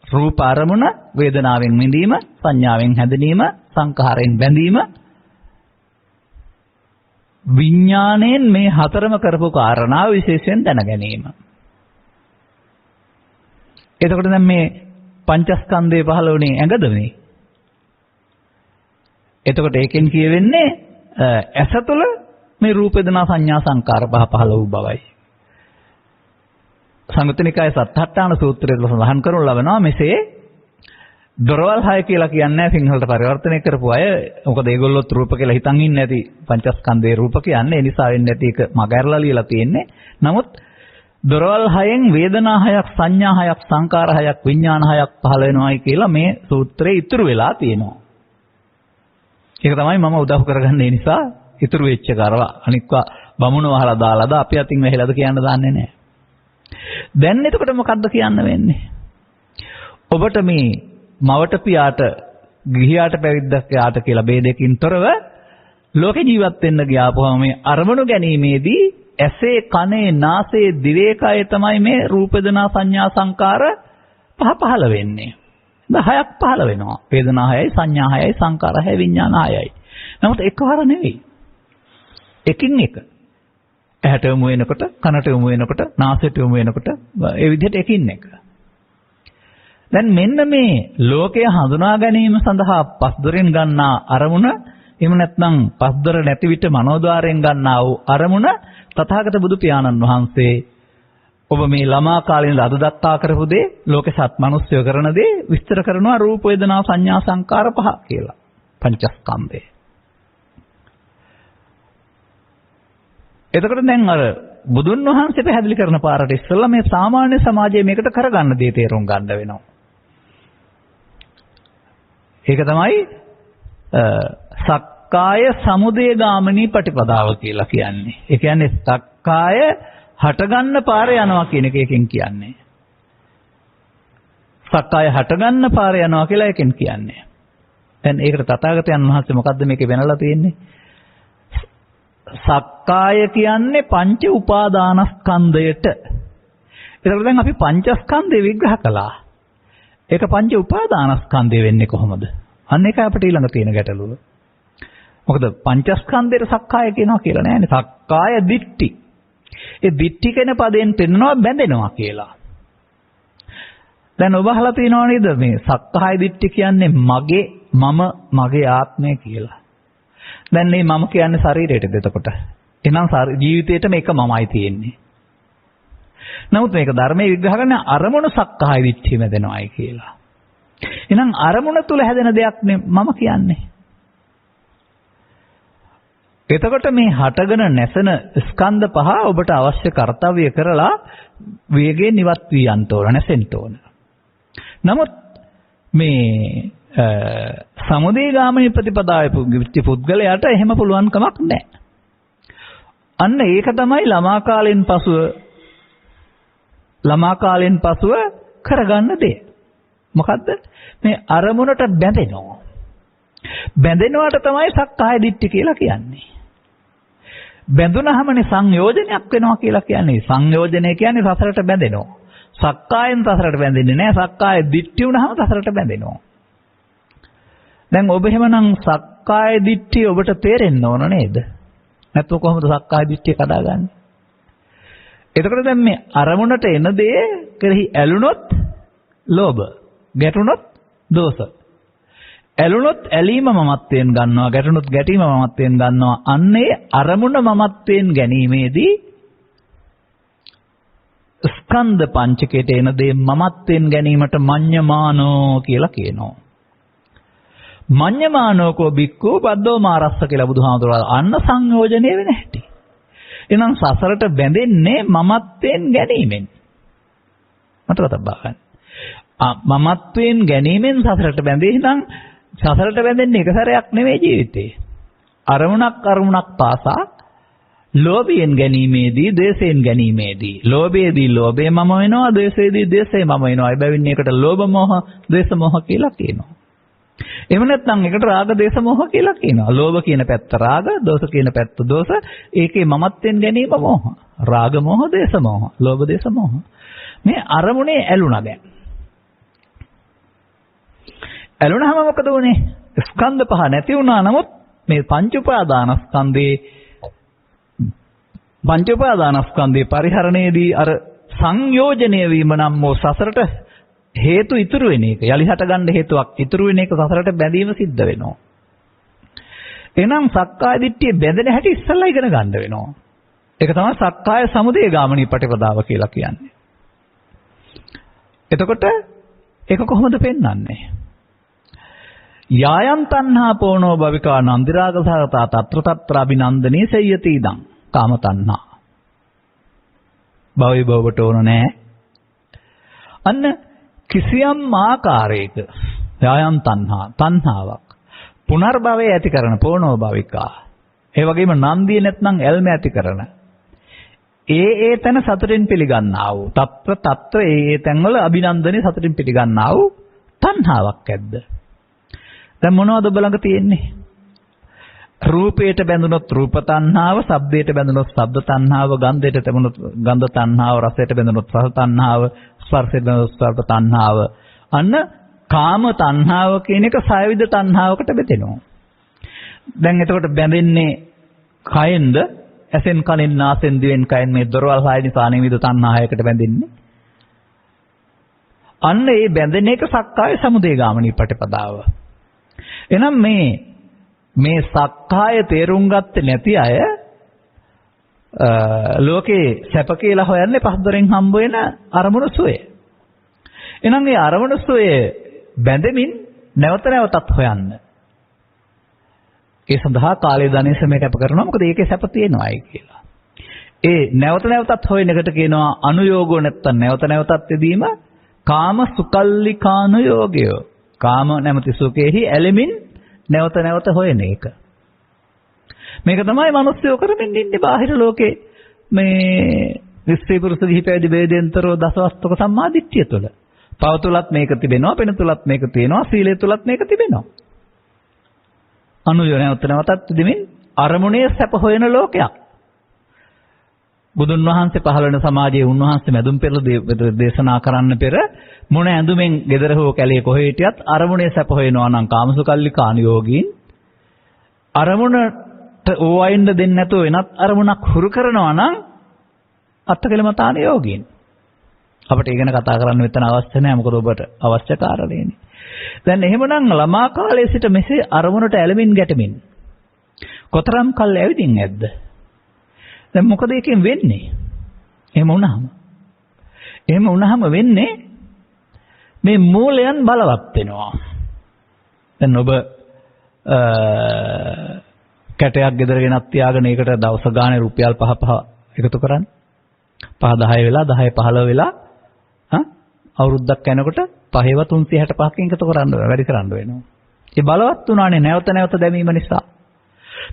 රූප අරමුණ, වේදනාවෙන් විඳීම, සංඥාවෙන් හැඳිනීම, සංඛාරයෙන් බැඳීම, විඥාණයෙන් මේ හතරම කරපු කාරණාව විශේෂයෙන් දැන ගැනීම. එතකොට දැන් මේ පංචස්කන්ධය පහළ වුණේ ඇඟද මේ? එතකොට ඒකෙන් කියවෙන්නේ ඇස තුළ මේ රූප වේදනා සංඥා සංකාර පහ පහළ වූ බවයි. සංයුත්ත නිකායේ සත්‍යට්ඨාන සූත්‍රයේ සඳහන් කරනු ලබනවා මෙසේ දොරවල් 6 කියලා කියන්නේ සිංහලට පරිවර්තනය කරපු අය. මොකද ඒගොල්ලොත් රූප කියලා හිතන් ඉන්නේ නැති පංචස්කන්ධේ රූප කියන්නේ. ඒ නිසා වෙන්නේ නැති එක මගහැරලා ලියලා තියෙන්නේ. නමුත් දොරවල් 6න් වේදනා 6ක්, සංඥා 6ක්, සංකාර 6ක්, විඥාන 6ක් පහළ වෙනවායි කියලා මේ සූත්‍රයේ ඉතුරු වෙලා තියෙනවා. ඒක තමයි මම උදව් කරගන්න. ඒ නිසා ඉතුරු වෙච්ච කරවා අනික්වා බමුණු වහලා දාලාද අපි අතින් වැහිලාද කියන්න දන්නේ නැහැ. දැන් එතකොට මොකද්ද කියන්න වෙන්නේ? ඔබට මේ මවට පියාට ගිහියාට පැවිද්දක් යාට කියලා ભેදයකින් තොරව ලෝකේ ජීවත් වෙන්න ගියාපුවම මේ අරමුණු ගැනීමේදී ඇසේ කනේ නාසයේ දිවේ කයේ තමයි මේ රූප වේදනා සංඥා සංකාර පහළ වෙන්නේ. 10ක් පහළ වෙනවා. වේදනා 6යි, සංඥා 6යි, සංකාර 6යි, විඥාන 6යි. නමුත් එකවර නෙවෙයි. එකින් එක. ඇහැට යොමු වෙනකොට, කනට යොමු වෙනකොට, නාසයට යොමු වෙනකොට ඒ විදිහට එකින් එක. දැන් මෙන්න මේ ලෝකය හඳුනා ගැනීම සඳහා පස්දොරෙන් ගන්නා අරමුණ, එහෙම නැත්නම් පස්දොර නැති විට මනෝද්වාරයෙන් ගන්නා වූ අරමුණ තථාගත බුදු පියාණන් වහන්සේ ඔබ මේ ළමා කාලේ ඉඳලා අද දක්වා කරපු දේ, ලෝකේ සත් මිනිස්සුયો කරන දේ විස්තර කරනවා රූප වේදනා සංඥා සංකාර පහ කියලා. පංචස්කන්ධය. එතකොට දැන් අර බුදුන් වහන්සේ පැහැදිලි කරන පාරට ඉස්සෙල්ලා මේ සාමාන්‍ය සමාජයේ මේකට කරගන්න දේ තේරුම් ගන්න වෙනවා. ඒක තමයි සක්කාය සමුදය ගාමිනී ප්‍රතිපදාව කියලා කියන්නේ. ඒ කියන්නේ සක්කාය හටගන්න පාරේ යනවා කියන එක එකෙන් කියන්නේ. සක්කාය හටගන්න පාරේ යනවා කියලා එකෙන් කියන්නේ. දැන් ඒකට තථාගතයන් වහන්සේ මොකද්ද මේකේ වෙනලා තියෙන්නේ? සක්කාය කියන්නේ පංච උපාදානස්කන්ධයට. ඒකට දැන් අපි පංචස්කන්ධය විග්‍රහ කළා. ඒක පංච උපාදානස්කන්ධය වෙන්නේ කොහොමද? අන්න ඒකයි අපිට ඊළඟ තියෙන ගැටලුව. මොකද පංචස්කන්ධයට සක්කාය කියනවා කියලා නෑනේ. සක්කාය දිට්ඨි. ඒ දිට්ඨි කියන පදයෙන් පෙන්නනවා බැඳෙනවා කියලා. දැන් ඔබ අහලා තියෙනව නේද මේ සක්කාය දිට්ඨි කියන්නේ මගේ, මම, මගේ ආත්මය කියලා. දැන් මේ මම කියන්නේ ශරීරයටද එතකොට? එහෙනම් ජීවිතේට මේක මමයි තියෙන්නේ. නමුත් මේක ධර්මයේ විග්‍රහ කරන අරමුණු සක්කාය දිට්ඨිය මැදෙනවායි කියලා. එහෙනම් අරමුණ තුල හැදෙන දෙයක් නේ මම කියන්නේ. එතකොට මේ හටගෙන නැසෙන ස්කන්ධ පහ ඔබට අවශ්‍ය කර්තව්‍ය කරලා වේගයෙන් ඉවත් වී යන්න ඕන, නැසෙන්න ඕන. නමුත් මේ සමුදය ගාමිනී ප්‍රතිපදාවේ පුද්ගලයාට එහෙම පුළුවන් කමක් නැහැ. අන්න ඒක තමයි ළමා කාලෙන් පසුව කරගන්න දේ. මොකද්ද? මේ අරමුණට බැඳෙනවා. බැඳෙනවට තමයි සක්කාය දිට්ඨි කියලා කියන්නේ. බැඳුනහමනේ සංයෝජනයක් වෙනවා කියලා කියන්නේ. සංයෝජනය කියන්නේ සසරට බැඳෙනවා. සක්කායෙන් සසරට බැඳෙන්නේ නැහැ. සක්කාය දිට්ඨි වුණාම සසරට බැඳෙනවා. දැන් ඔබ එහෙමනම් සක්කාය දිට්ඨිය ඔබට තේරෙන්න ඕන නේද? නැත්නම් කොහොමද සක්කාය දිට්ඨිය කඩාගන්නේ? එතකොට දැන් මේ අරමුණට එන දේ කෙරෙහි ඇලුනොත් ලෝභ, ගැටුනොත් දෝෂ. ඇලුනොත් ඇලීම මමත්වයෙන් ගන්නවා, ගැටුනොත් ගැටීම මමත්වයෙන් ගන්නවා. අන්නේ අරමුණ මමත්වයෙන් ගැනීමේදී ස්කන්ධ පංචකයට එන දේ මමත්වයෙන් ගැනීමට මඤ්ඤමානෝ කියලා කියනවා. මඤ්ඤමානෝකෝ බික්කෝ බද්දෝ මාරස්ස කියලා බුදුහාමුදුරුවෝ අන්න සංයෝජනය වෙන හැටි. එහෙනම් සසරට බැඳෙන්නේ මමත්වයෙන් ගැනීමෙන්. මතක තබා ගන්න. මමත්වයෙන් ගැනීමෙන් සසරට බැඳේ. එහෙනම් සසරට බැඳෙන්නේ එක සැරයක් නෙවෙයි ජීවිතේ. අරමුණක් පාසා ලෝභයෙන් ගැනීමේදී, ද්වේෂයෙන් ගැනීමේදී. ලෝභයේදී ලෝභය මම වෙනවා, ද්වේෂයේදී ද්වේෂය මම වෙනවා. ඒ බැවින් ඒකට ලෝභ මොහ, ද්වේෂ මොහ කියලා කියනවා. එහෙම නැත්නම් ඒකට රාග දේශ මොහ කියලා කියනවා. ලෝභ කියන පැත්ත රාග, දෝෂ කියන පැත්ත දෝෂ. ඒකේ මමත්වෙන් ගැනීම මොහ. රාග මොහ, දේශ මොහ, ලෝභ දේශ මොහ. මේ අරමුණේ ඇලුනා දැන්. ඇලුනහම මොකද වුනේ? ස්කන්ධ පහ නැති වුණා. නමුත් මේ පංච උපාදානස්කන්ධේ පරිහරණයේදී අර සංයෝජනය වීම නම් වූ සසරට හේතු ඉතුරු වෙන එක. යලි හට ගන්න හේතුවක් ඉතුරු වෙන එක සසරට බැඳීම සිද්ධ වෙනවා. එහෙනම් සක්කාය දිට්ඨිය බැඳෙන හැටි ඉස්සෙල්ලා ඉගෙන ගන්න වෙනවා. ඒක තමයි සක්කාය සමුදය ගාමිනී ප්‍රතිපදාව කියලා කියන්නේ. එතකොට ඒක කොහොමද පෙන්වන්නේ? යායන් තණ්හා පෝනෝ භවිකා නන්දිරාග සහගතා తත්‍ර తත්‍ර අභිනන්දනේ සෙය්‍යති ඉදං කාම තණ්හා. භවයි භවයට ඕන නැහැ. අන්න කිසියම් ආකාරයක යායන් තණ්හාවක් පුනර්භවය ඇති කරන පෝනෝ භවිකා. ඒ වගේම නන්දිය නැත්නම් ඇල්ම ඇති කරන ඒ තැන සතුටින් පිළිගන්නා වූ తත්‍ර ඒ තැන්වල අභිනන්දනේ සතුටින් පිළිගන්නා වූ තණ්හාවක් ඇද්ද? දැන් මොනවද ඔබ ළඟ තියෙන්නේ? රූපයට බැඳුනොත් රූප තණ්හාව, ශබ්දයට බැඳුනොත් ශබ්ද තණ්හාව, ගන්ධයට බැඳුනොත් ගන්ධ තණ්හාව, රසයට බැඳුනොත් රස තණ්හාව, ස්පර්ශයට බැඳුනොත් ස්පර්ශ තණ්හාව. අන්න කාම තණ්හාව කියන එක සයවිද තණ්හාවකට බෙදෙනවා. දැන් එතකොට බැඳෙන්නේ කයෙන්ද? ඇසෙන්, කනෙන්, නාසෙන්, දිවෙන්, කයෙන් මේ දොරවල් හය නිසා නිවිද තණ්හායකට බැඳෙන්නේ. අන්න ඒ බැඳෙන එක සක්කාය සමුදය ගාමිනී ප්‍රතිපදාව. එහෙනම් මේ සක්කාය තේරුම් ගත්තේ නැති අය ලෝකේ සැප කියලා හොයන්නේ පස්දරෙන් හම්බ වෙන අරමුණු සුවය. එහෙනම් මේ අරමුණු සුවය බැඳෙමින් නැවත නැවතත් හොයන්න. ඒ සඳහා කාලය ධනෙ සමය කැප කරනවා. මොකද ඒකේ සැප තියෙනවායි කියලා. ඒ නැවත නැවතත් හොයන එකට කියනවා අනුയോഗෝ නැත්තම් නැවත නැවතත් යෙදීම කාම සුකල්ලිකානුയോഗය. කාම නැමැති සුඛෙහි ඇලෙමින් නැවත නැවත හොයන එක. මේක තමයි මිනිස්සු කරමින් ඉන්නේ බාහිර ලෝකේ මේ ස්ත්‍රී පුරුෂ දිහි පැවිදි වේදෙන්තරෝ දසවස්තුක සම්මාදිට්ඨිය තුළ. පව තුලත් මේක තිබෙනවා, පෙන තුලත් මේක තියෙනවා, සීලය තුලත් මේක තිබෙනවා. අනුය නැවත නැවතත් දෙමින් අරමුණේ සැප හොයන ලෝකයක්. බුදුන් වහන්සේ පහළ වෙන සමාජයේ උන්වහන්සේ මැදුම් පෙරළ දේශනා කරන්න පෙර මොන ඇඳුමෙන් gedara හෝ කැලේ කොහේ හිටියත් අරමුණේ සැප හොයනවා නම් කාමසුකල්ලිකානුയോഗීන් අරමුණට ඕවයින්ද දෙන්නේ නැතුව වෙනත් අරමුණක් හුරු කරනවා නම් අත්තකලමතානුയോഗීන්. අපිට ඒ ගැන කතා කරන්න මෙතන අවශ්‍ය නැහැ. මොකද ඔබට අවශ්‍ය කාරණේනේ. දැන් එහෙමනම් ළමා කාලයේ සිට මෙසේ අරමුණට ඇලෙමින් ගැටෙමින් කොතරම් කල් ඇවිදින් නැද්ද? දැන් මොකද එකෙන් වෙන්නේ? එහෙම වුණාම වෙන්නේ මේ මූලයන් බලවත් වෙනවා. දැන් ඔබ කැටයක් ගෙදර ගෙනත් තියාගෙන ඒකට දවස් ගානේ රුපියල් 5 එකතු කරන්නේ. 5 10 වෙලා 10 15 වෙලා අවුරුද්දක් යනකොට 5ව 365කින් එකතු කරන්න වැඩි කරන්න වෙනවා. ඒ බලවත් වුණානේ නැවත නැවත දැමීම නිසා.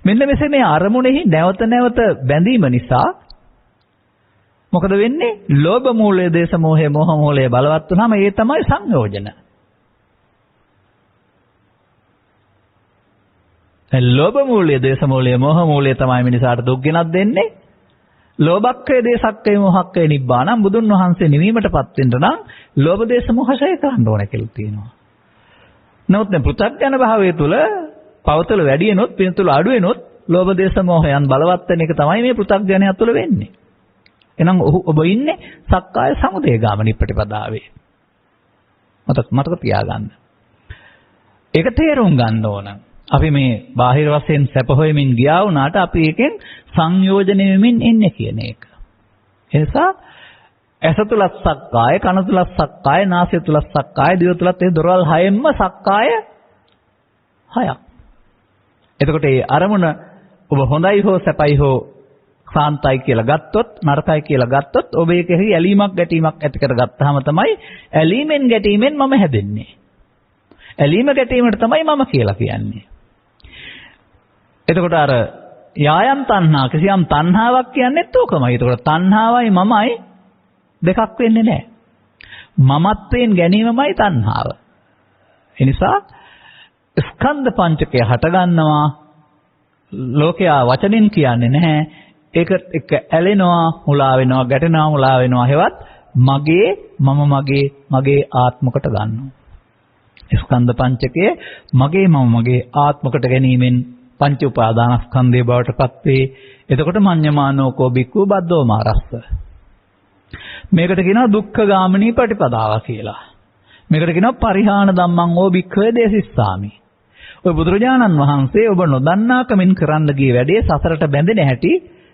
මෙන්න මෙසේ මේ අරමුණෙහි නැවත නැවත බැඳීම නිසා මොකද වෙන්නේ? ලෝභ මූලය, දේශ මොහය, මෝහ මූලය බලවත් වුණාම ඒ තමයි සංයෝජන. ලෝභ මූලය, දේශ මූලය, මෝහ මූලය තමයි මිනිසාට දුක් ගෙනත් දෙන්නේ. ලෝභක්ඛය, දේශක්ඛය, මොහක්ඛය නිබ්බානම් බුදුන් වහන්සේ නිවීමටපත් වෙන්න නම් ලෝභ දේශ මොහ ඡය කරන්න ඕන කියලා තියෙනවා. නමුත් දැන් පෘථග්ජන භාවය තුළ පවතල වැඩි වෙනොත්, පිනතුල අඩු වෙනොත් ලෝභ දේශ මොහයන් බලවත් වෙන එක තමයි මේ පෘථග්ජනය තුළ වෙන්නේ. එහෙනම් ඔබ ඉන්නේ සක්කාය සමුදය ගාමිනී ප්‍රතිපදාවේ. මතක තියාගන්න. ඒක තේරුම් ගන්න ඕන. අපි මේ බාහිර වශයෙන් සැප හොයමින් ගියා වුණාට අපි එකෙන් සංයෝජන වෙමින් ඉන්නේ කියන එක. ඒ නිසා ඇස තුලත් සක්කාය, කන තුලත් සක්කාය, නාසය තුලත් සක්කාය, දිව තුලත් ඒ දොරවල් හයෙන්ම සක්කාය හයක්. එතකොට මේ අරමුණ ඔබ හොඳයි හෝ සැපයි හෝ සාන්තයි කියලා ගත්තොත්, නරකයි කියලා ගත්තොත් ඔබ ඒකෙහි ඇලීමක් ගැටීමක් ඇති කරගත්තාම තමයි ඇලීමෙන් ගැටීමෙන් මම හැදෙන්නේ. ඇලීම ගැටීමට තමයි මම කියලා කියන්නේ. එතකොට අර යායම් තණ්හා කිසියම් තණ්හාවක් කියන්නේත් ඕකමයි. එතකොට තණ්හාවයි මමයි දෙකක් වෙන්නේ නැහැ. මමත්වයෙන් ගැනීමමයි තණ්හාව. ඒ නිසා ස්කන්ධ පංචකය හට ගන්නවා. ලෝකයා වචනින් කියන්නේ නැහැ. ඒක එක ඇලෙනවා, මුලා වෙනවා, ගැටෙනවා, මුලා වෙනවා. හෙවත් මගේ, මම මගේ ආත්මකට ගන්නවා. ස්කන්ධ පංචකය මගේ, මම මගේ ආත්මකට ගැනීමෙන් පංච උපාදානස්කන්ධය බවට පත් වේ. එතකොට මඤ්ඤමානෝකෝ බික්ඛු බද්දෝ මාරස්ස. මේකට කියනවා දුක්ඛ ගාමිනී ප්‍රතිපදාව කියලා. මේකට කියනවා පරිහාන ධම්මං ඕ බික්ඛවේ දේසිස්සාමි. ඔය බුදුරජාණන් වහන්සේ ඔබ නොදන්නා කමින් කරන්න ගිය වැඩේ සසරට බැඳෙන හැටි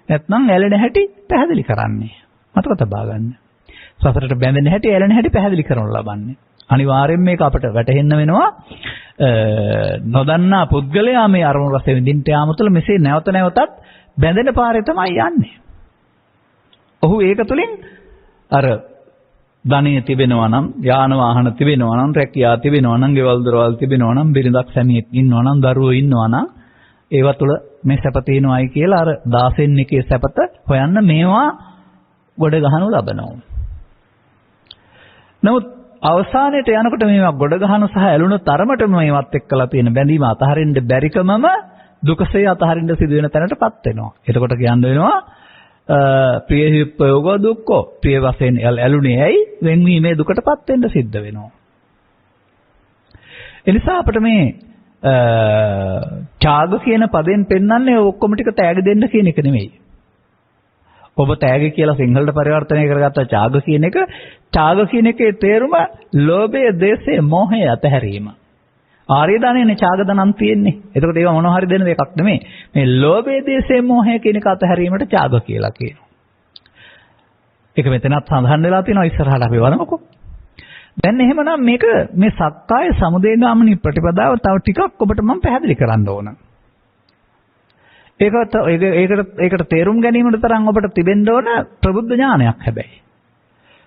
නැත්නම් ඇලෙන හැටි පැහැදිලි කරන්නේ. මතක තබා ගන්න. සසරට බැඳෙන හැටි, ඇලෙන හැටි පැහැදිලි කරනු ලබන්නේ. අනිවාර්යෙන් මේක අපිට වැටහෙන්න වෙනවා. නොදන්නා පුද්ගලයා මේ අරමුණු රස විඳින්න යාම තුළ මෙසේ නැවත නැවතත් බැඳෙන පාරේ තමයි යන්නේ. ඔහු ඒක තුලින් අර ධනෙ තිබෙනවා නම්, යාන වාහන තිබෙනවා නම්, රැකියාව තිබෙනවා නම්, ගෙවල් දොරවල් තිබෙනවා නම්, බිරිඳක් සැමියෙක් ඉන්නවා නම්, දරුවෝ ඉන්නවා නම්, ඒව තුළ මේ සැප තියෙනවායි කියලා අර 16න් එකේ සැපත හොයන්න මේවා ගොඩ ගහනු ලබනවා. නමුත් අවසානයේට යනකොට මේවා ගොඩ ගහන සහ ඇලුන තරමටම මේවත් එක්කලා තියෙන බැඳීම අතහරින්න බැරිකමම දුකසේ අතහරින්න සිදුවෙන තැනටපත් වෙනවා. එතකොට කියන්න වෙනවා ප්‍රිය විප්‍රයෝග දුක්ඛෝ. ප්‍රිය වශයෙන් ඇලුනේ ඇයි? වෙන්වීමේ දුකටපත් වෙන්න සිද්ධ වෙනවා. එනිසා අපිට මේ ඡාග කියන පදයෙන් පෙන්වන්නේ ඔක්කොම ටික තෑග දෙන්න කියන එක නෙමෙයි. ඔබ තෑග කියලා සිංහලට පරිවර්තනය කරගත්ත ඡාග කියන එක, ඡාග කියන එකේ තේරුම ලෝභය, ද්වේෂය, මෝහය අතහැරීම. ආර්ය ධනෙනේ ඡාග ධනන් තියෙන්නේ. එතකොට ඒවා මොනවා හරි දෙන එකක් නෙමෙයි. මේ ලෝභය, ද්වේෂය, මෝහය කියන එක අතහැරීමට ඡාග කියලා කියනවා. ඒක මෙතනත් සඳහන් වෙලා තියෙනවා. ඉස්සරහට අපි බලමුකෝ. දැන් එහෙමනම් මේක මේ සක්කාය සමුදය ගාමිනී ප්‍රතිපදාව තව ටිකක් ඔබට මම පැහැදිලි කරන්න ඕන. ඒකට තේරුම් ගැනීමට තරම් ඔබට තිබෙන්න ඕන ප්‍රබුද්ධ ඥානයක් හැබැයි.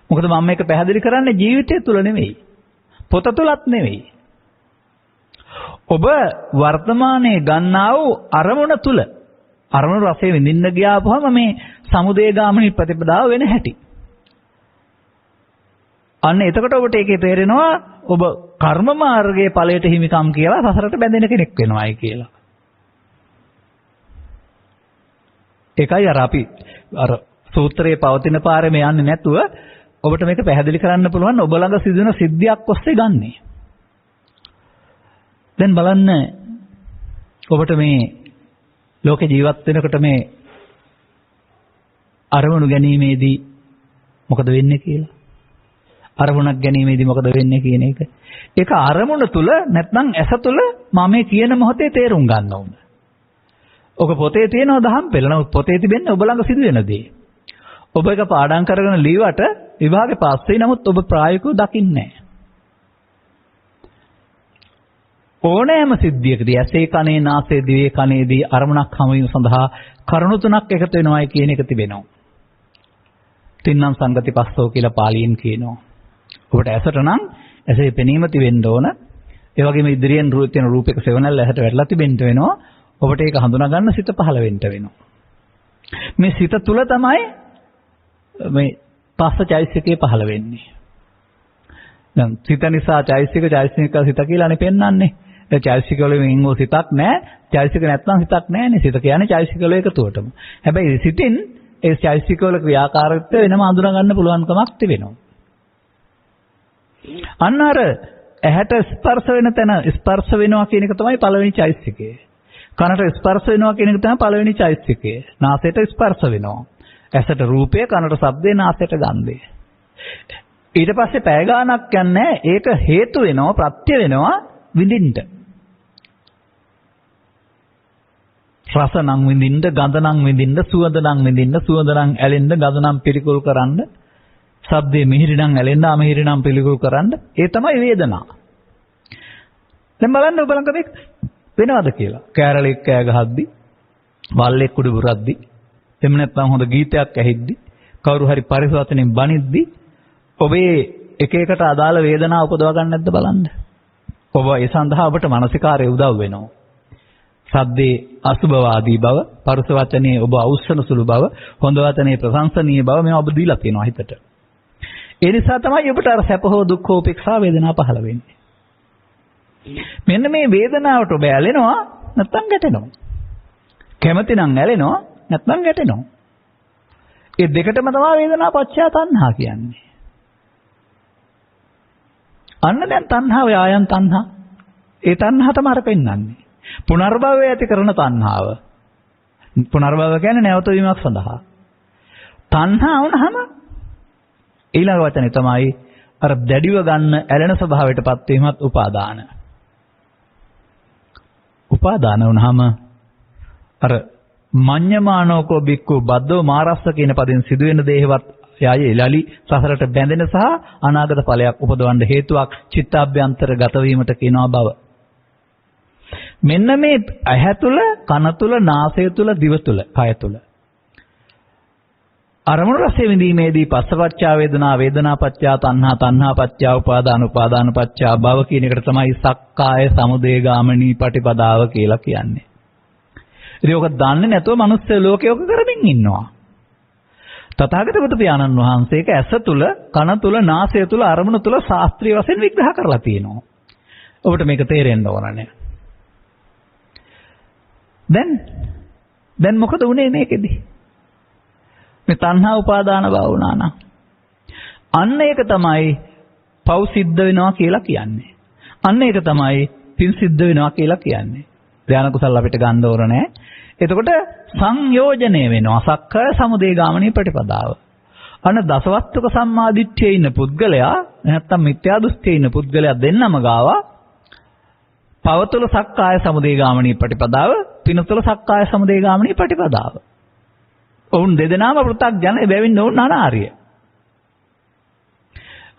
මොකද මම මේක පැහැදිලි කරන්නේ ජීවිතය තුල නෙවෙයි. පොත තුලත් නෙවෙයි. ඔබ වර්තමානයේ ගන්නා වූ අරමුණ තුල අරමුණු රසය විඳින්න ගියාපුවම මේ සමුදය ගාමිනී ප්‍රතිපදාව වෙන හැටි. අන්න එතකොට ඔබට ඒකේ තේරෙනවා ඔබ කර්ම මාර්ගයේ ඵලයට හිමිකම් කියලා සසරට බැඳෙන කෙනෙක් වෙනවායි කියලා. ඒකයි අපි සූත්‍රයේ පවතින පාරේ යන්නේ නැතුව ඔබට මේක පැහැදිලි කරන්න පුළුවන් ඔබ ළඟ සිදුවෙන සිද්ධියක් ඔස්සේ ගන්නෙ. දැන් බලන්න ඔබට මේ ලෝකේ ජීවත් වෙනකොට මේ අරමුණු ගැනීමේදී මොකද වෙන්නේ කියලා. අරමුණක් ගැනීමේදී මොකද වෙන්නේ කියන එක. ඒක අරමුණ තුල නැත්නම් ඇස තුල මම මේ කියන මොහොතේ තේරුම් ගන්න ඕන. ඔක පොතේ තියෙනවා දහම් පෙළ. නමුත් පොතේ තිබෙන්නේ ඔබ ළඟ සිදුවෙන දේ. ඔබ එක පාඩම් කරගෙන ලීවට විභාගේ පාස් වෙයි. නමුත් ඔබ ප්‍රායෝගිකව දකින්නේ නැහැ. ඕනෑම සිද්ධියකදී ඇසේ කනේ නාසයේ දිවේ කනේදී අරමුණක් හමුවීම සඳහා කරුණු තුනක් එකතු වෙනවායි කියන එක තිබෙනවා. තින්නම් සංගති පස්සෝ කියලා පාලියෙන් කියනවා. ඔබට ඇසට නම් ඇසේ පෙනීම තිබෙන්න ඕන. ඒ වගේම ඉදිරියෙන් තියෙන රූපයක සෙවණැල්ල ඇහැට වැටලා තිබෙන්න වෙනවා. ඔබට ඒක හඳුනා ගන්න සිත පහළ වෙන්න වෙනවා. මේ සිත තුල තමයි මේ පස්ස චෛසිකේ පහළ වෙන්නේ. දැන් සිත නිසා චෛසික සිත කියලානේ පෙන්වන්නේ. ඒ චෛසික වලින් වූ සිතක් නැහැ. චෛසික නැත්නම් සිතක් නැහැනේ. සිත කියන්නේ චෛසික වල එකතුවටම. හැබැයි සිතින් ඒ චෛසික වල ක්‍රියාකාරීත්වය වෙනම හඳුනා ගන්න පුළුවන්කමක් තිබෙනවා. අන්න අර ඇහැට ස්පර්ශ වෙන තැන ස්පර්ශ වෙනවා කියන එක තමයි පළවෙනි චෛසිකය. කනට ස්පර්ශ වෙනවා කියන එක තමයි පළවෙනි චෛසිකය. නාසයට ස්පර්ශ වෙනවා. ඇසට රූපය, කනට ශබ්දය, නාසයට ගන්ධය. ඊට පස්සේ පැය ගාණක් යන්නේ ඒක හේතු වෙනවා, ප්‍රත්‍ය වෙනවා විඳින්න. රස නම් විඳින්න, ගඳ නම් විඳින්න, සුවඳ නම් විඳින්න, සුවඳ නම් ඇලෙන්න, ගඳ නම් පිළිකුල් කරන්න, ශබ්දේ මිහිරි නම් ඇලෙන්න, අමිහිරි නම් පිළිකුල් කරන්න. ඒ තමයි වේදනාව. දැන් බලන්න ඔබ ළඟ මේක වෙනවද කියලා. කෑරළෙක් කෑ ගහද්දි, වල්ලෙක් කුඩු බුරද්දි, එහෙම නැත්නම් හොඳ ගීතයක් ඇහිද්දි, කවුරු හරි පරිසවතනෙන් බනිද්දි ඔබේ එක එකට අදාළ වේදනාව උපදව ගන්න නැද්ද බලන්න. ඔබ ඒ සඳහා ඔබට මානසිකාරය උදව් වෙනවා. සද්දේ අසුභවාදී බව, පරුස වචනේ ඔබ අවුස්සන සුළු බව, හොඳ වචනේ ප්‍රශංසනීය බව මේවා ඔබ දීලා තියෙනවා හිතට. ඒ නිසා තමයි ඔබට අර සැප හෝ දුක් හෝ උපේක්ෂා වේදනා පහළ වෙන්නේ. මෙන්න මේ වේදනාවට ඔබ ඇලෙනවා නැත්නම් ගැටෙනවා. කැමති නම් ඇලෙනවා නැත්නම් ගැටෙනවා. ඒ දෙකටම තමයි වේදනා පත්‍ය තණ්හා කියන්නේ. අන්න දැන් තණ්හාව ආයන් තණ්හා. ඒ තණ්හා තමයි අර පෙන්වන්නේ. පුනර්භවය ඇති කරන තණ්හාව. පුනර්භව කියන්නේ නැවත වීමක් සඳහා. තණ්හා වුණාම ඊළඟ වචනේ තමයි අර දැඩිව ගන්න ඇලෙන ස්වභාවයටපත් වීමත් උපාදාන. උපාදාන වුණාම අර මඤ්ඤමානෝකෝ බික්කු බද්දෝ මාරස්ස කියන පදෙන් සිදුවෙන දේහවත් යලි සසරට බැඳෙන සහ අනාගත ඵලයක් උපදවන්න හේතුවක් චිත්තාභ්‍යන්තරගත වීමට කියනවා බව. මෙන්න මේ ඇහැ තුල, කන තුල, නාසය තුල, දිව තුල, කය තුල අරමුණු රස විඳීමේදී පස්සපච්චා වේදනා, වේදනාපච්චා තණ්හා, තණ්හාපච්චා උපාදාන, උපාදානපච්චා භව කියන එකට තමයි සක්කාය සමුදය ගාමිනී පටිපදාව කියලා කියන්නේ. ඉතින් ඔක දන්නේ නැතුව මිනිස්සු ලෝකේ ඔක කරමින් ඉන්නවා. තථාගත බුදු පියාණන් වහන්සේ ඒක ඇස තුල, කන තුල, නාසය තුල, අරමුණු තුල ශාස්ත්‍රීය වශයෙන් විග්‍රහ කරලා තියෙනවා. ඔබට මේක තේරෙන්න ඕනනේ. දැන් මොකද උනේ මේකෙදි? මේ තණ්හා උපාදාන භව වුණා නම් අන්න ඒක තමයි පව් සිද්ධ වෙනවා කියලා කියන්නේ. අන්න ඒක තමයි පින් සිද්ධ වෙනවා කියලා කියන්නේ. ධානා කුසල අපිට ගන්න ඕන නැහැ. එතකොට සංයෝජනය වෙනවා සක්කාය සමුදය ගාමිනී ප්‍රතිපදාව. අන්න දසවස්තුක සම්මාදිට්ඨියේ ඉන්න පුද්ගලයා නැත්තම් මිත්‍යා දෘෂ්ටියේ ඉන්න පුද්ගලයා දෙන්නම ගාවා පවතුල සක්කාය සමුදය ගාමිනී ප්‍රතිපදාව, පිනතුල සක්කාය සමුදය ගාමිනී ප්‍රතිපදාව. ඔවුන් දෙදෙනාම පෘථග්ජන බැවින් ඔවුන් අනාර්ය.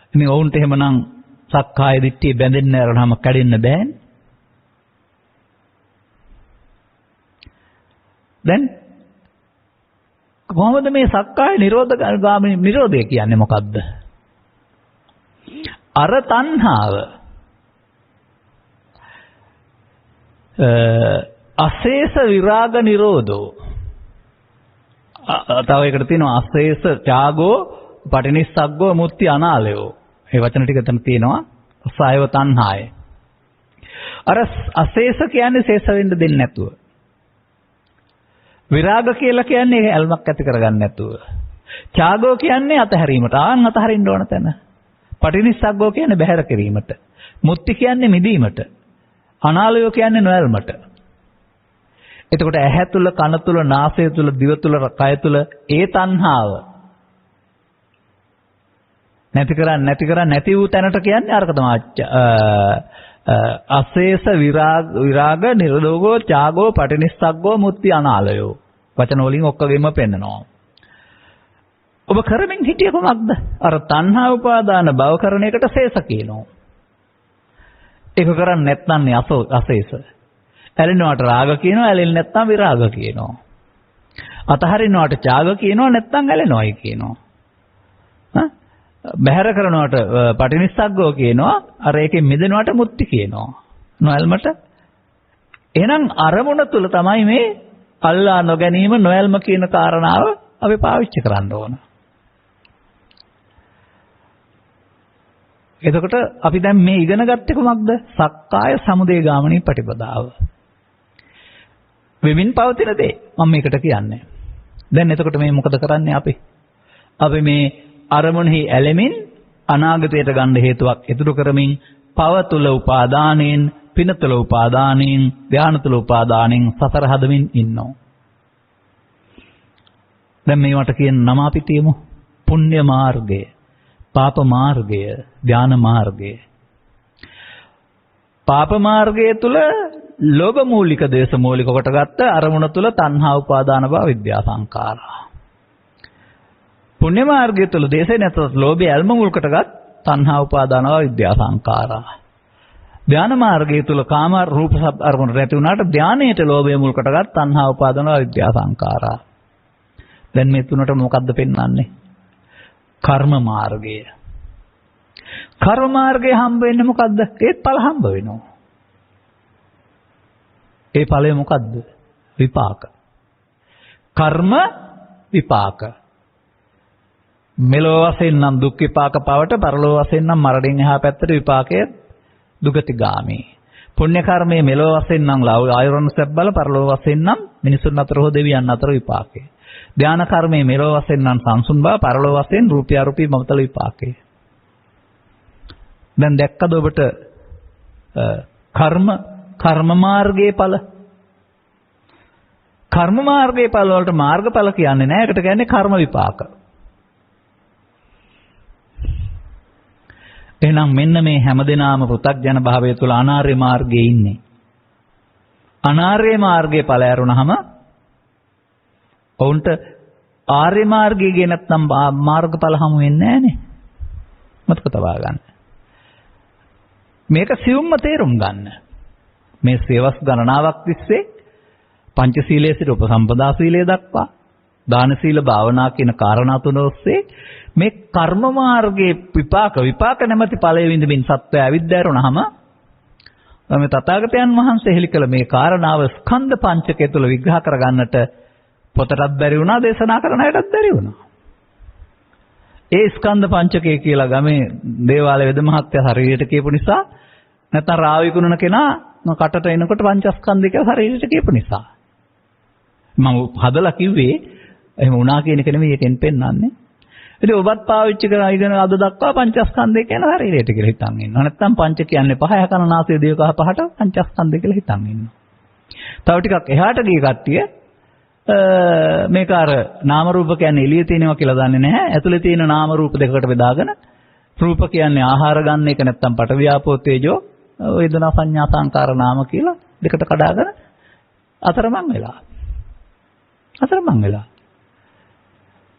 ඉතින් ඔවුන්ට එහෙමනම් සක්කාය දිට්ඨිය බැඳෙන්න යනවාම කැඩෙන්න බෑනේ. දැන් කොහොමද මේ සක්කාය නිරෝධගාමිනී නිරෝධය කියන්නේ මොකද්ද? අර තණ්හාව අශේෂ විරාග නිරෝධෝ. තව එකට තියෙනවා අශේෂ ත්‍යාගෝ පටිනිස්සග්ගෝ මුත්‍ති අනාලයෝ. මේ වචන ටික තමයි තියෙනවා සයව තණ්හාය. අර අශේෂ කියන්නේ ශේෂ වෙන්න දෙන්නේ නැතුව. විරාග කියලා කියන්නේ ඇල්මක් ඇති කරගන්න නැතුව. ත්‍යාගෝ කියන්නේ අතහැරීමට. අතහරින්න ඕන තැන. පටිනිස්සග්ගෝ කියන්නේ බැහැර කිරීමට. මුත්‍ති කියන්නේ මිදීමට. අනාලයෝ කියන්නේ නොඇල්මට. එතකොට ඇහැ තුල, කන තුල, නාසය තුල, දිව තුල, කය තුල ඒ තණ්හාව නැති වූ තැනට කියන්නේ අරක තමයි අශේෂ විරාග නිරෝධෝ ත්‍යාගෝ පටිනිස්සග්ගෝ මුත්‍ති අනාලයෝ. වචන වලින් ඔක්කොගෙම පෙන්නනවා. ඔබ කරමින් හිටියේ කොහොමද? අර තණ්හා උපාදාන භව කරන එකට ශේෂ කියනවා. ඒක කරන්නේ නැත්නම් අශේෂ. ඇලෙනවට රාග කියනවා, ඇලෙන්නේ නැත්නම් විරාග කියනවා. අතහරිනවට ත්‍යාග කියනවා, නැත්නම් ඇලෙනවයි කියනවා. බහැර කරනවට පටිනිස්සග්ගෝ කියනවා, අර ඒකෙන් මිදෙනවට මුත්‍ති කියනවා. නොඇල්මට. එහෙනම් අරමුණ තුල තමයි මේ අල්ලා නොගැනීම, නොඇල්ම කියන කාරණාව අපි පාවිච්චි කරන්න ඕන. එතකොට අපි දැන් මේ ඉගෙන ගත්තේ කොහොමද? සක්කාය සමුදය ගාමිනී ප්‍රතිපදාව. වෙමින් පවතින දේ මම මේකට කියන්නේ. දැන් එතකොට මේ මොකද කරන්නේ අපි? අපි මේ අරමුණෙහි ඇලෙමින් අනාගතයට ගන්න හේතුවක් ඉතුරු කරමින් පව තුල උපාදානෙන්, පින තුල උපාදානෙන්, ධාන තුල උපාදානෙන් සතර හදමින් ඉන්නවා. දැන් මේවට කියන නම අපි තියමු. පුණ්‍ය මාර්ගය, පාප මාර්ගය, ධාන මාර්ගය. පාප මාර්ගය තුල ලෝභ මූලික, දේශ මූලික කොට ගත්ත අරමුණ තුල තණ්හා උපාදාන භව විද්‍යා සංඛාරා. පුණ්‍ය මාර්ගය තුල දේශේ නැතත් ලෝභය ඇල්ම මුල් කොටගත් තණ්හා උපාදාන භව විද්‍යා සංඛාරා. ධාන මාර්ගය තුල කාම රූප සබ්ද අරමුණ රැති වුණාට ධානයේට ලෝභය මුල් කොටගත් තණ්හා උපාදාන භව විද්‍යා සංඛාරා. දැන් මේ තුනට මොකද්ද පෙන්වන්නේ? කර්ම මාර්ගය. කර්ම මාර්ගය හම්බ වෙන්නේ මොකද්ද? ඒත් ඵල හම්බ වෙනවා. ඒ ඵලය මොකද්ද? විපාක. කර්ම විපාක. මෙලොව වශයෙන් නම් දුක් විපාක පවට, පරලොව වශයෙන් නම් මරණයෙන් එහා පැත්තට විපාකය දුගතිගාමී. පුණ්‍ය කර්මයේ මෙලොව වශයෙන් නම් ආයුර්ණ සැබ්බල, පරලොව වශයෙන් නම් මිනිසුන් අතර හෝ දෙවියන් අතර විපාකය. ධාන කර්මයේ මෙලොව වශයෙන් නම් සංසුන් බව, පරලොව වශයෙන් රූපී මමතල විපාකය. දැන් දැක්කද ඔබට කර්ම මාර්ගයේ ඵල? කර්ම මාර්ගයේ ඵල වලට මාර්ගඵල කියන්නේ නැහැ. ඒකට කියන්නේ කර්ම විපාක. එහෙනම් මෙන්න මේ හැමදෙනාම පෘථග්ජන භාවය තුළ අනාර්ය මාර්ගයේ ඉන්නේ. අනාර්ය මාර්ගයේ ඵල ඇරුණාම ඔවුන්ට ආර්ය මාර්ගයේ නැත්නම් මාර්ගඵල හමු වෙන්නේ නැහනේ. මතක තබා ගන්න. මේක සියුම්ම තේරුම් ගන්න. මේ සේවස් ගණනාවක් තිස්සේ පංචශීලයේ සිට උපසම්පදා සීලය දක්වා දාන සීල භාවනා කියන කාරණා තුන ඔස්සේ මේ කර්ම මාර්ගයේ විපාක නැමැති ඵලයේ විඳින්න සත්‍යය අවිද්‍යාවරුණාම මේ තථාගතයන් වහන්සේ හෙළි කළ මේ කාරණාව ස්කන්ධ පංචකය තුළ විග්‍රහ කරගන්නට පොතටත් බැරි වුණා, දේශනා කරන අයටත් බැරි වුණා. ඒ ස්කන්ධ පංචකය කියලා ගමේ දේවාලයේ වෙද මහත්තයා ශරීරයට කියපු නිසා නැත්නම් රාවි කුණන කෙනා කටට එනකොට පංචස්කන්ධය කියලා ශරීරයට කියපු නිසා මම හදලා කිව්වේ එහෙම වුණා කියන එක නෙමෙයි එකෙන් පෙන්වන්නේ. ඉතින් ඔබත් පාවිච්චි කරලා ඉගෙන අද දක්වා පංචස්කන්ධය කියන ශරීරයට කියලා හිතන් ඉන්නවා. නැත්නම් පංච කියන්නේ පහ යකන නාසය දිව කහ පහට පංචස්කන්ධය කියලා හිතන් ඉන්නවා. තව ටිකක් එහාට ගිය කට්ටිය මේක අර නාම රූප කියන්නේ එළියේ තියෙනවා කියලා දන්නේ නැහැ. ඇතුලේ තියෙන නාම රූප දෙකකට බෙදාගෙන රූප කියන්නේ ආහාර ගන්න එක නැත්නම් පඨවි ආපෝ තේජෝ වේදනා සංඥා සංකාර නාම කියලා දෙකට කඩාගෙන අතරමං වෙලා.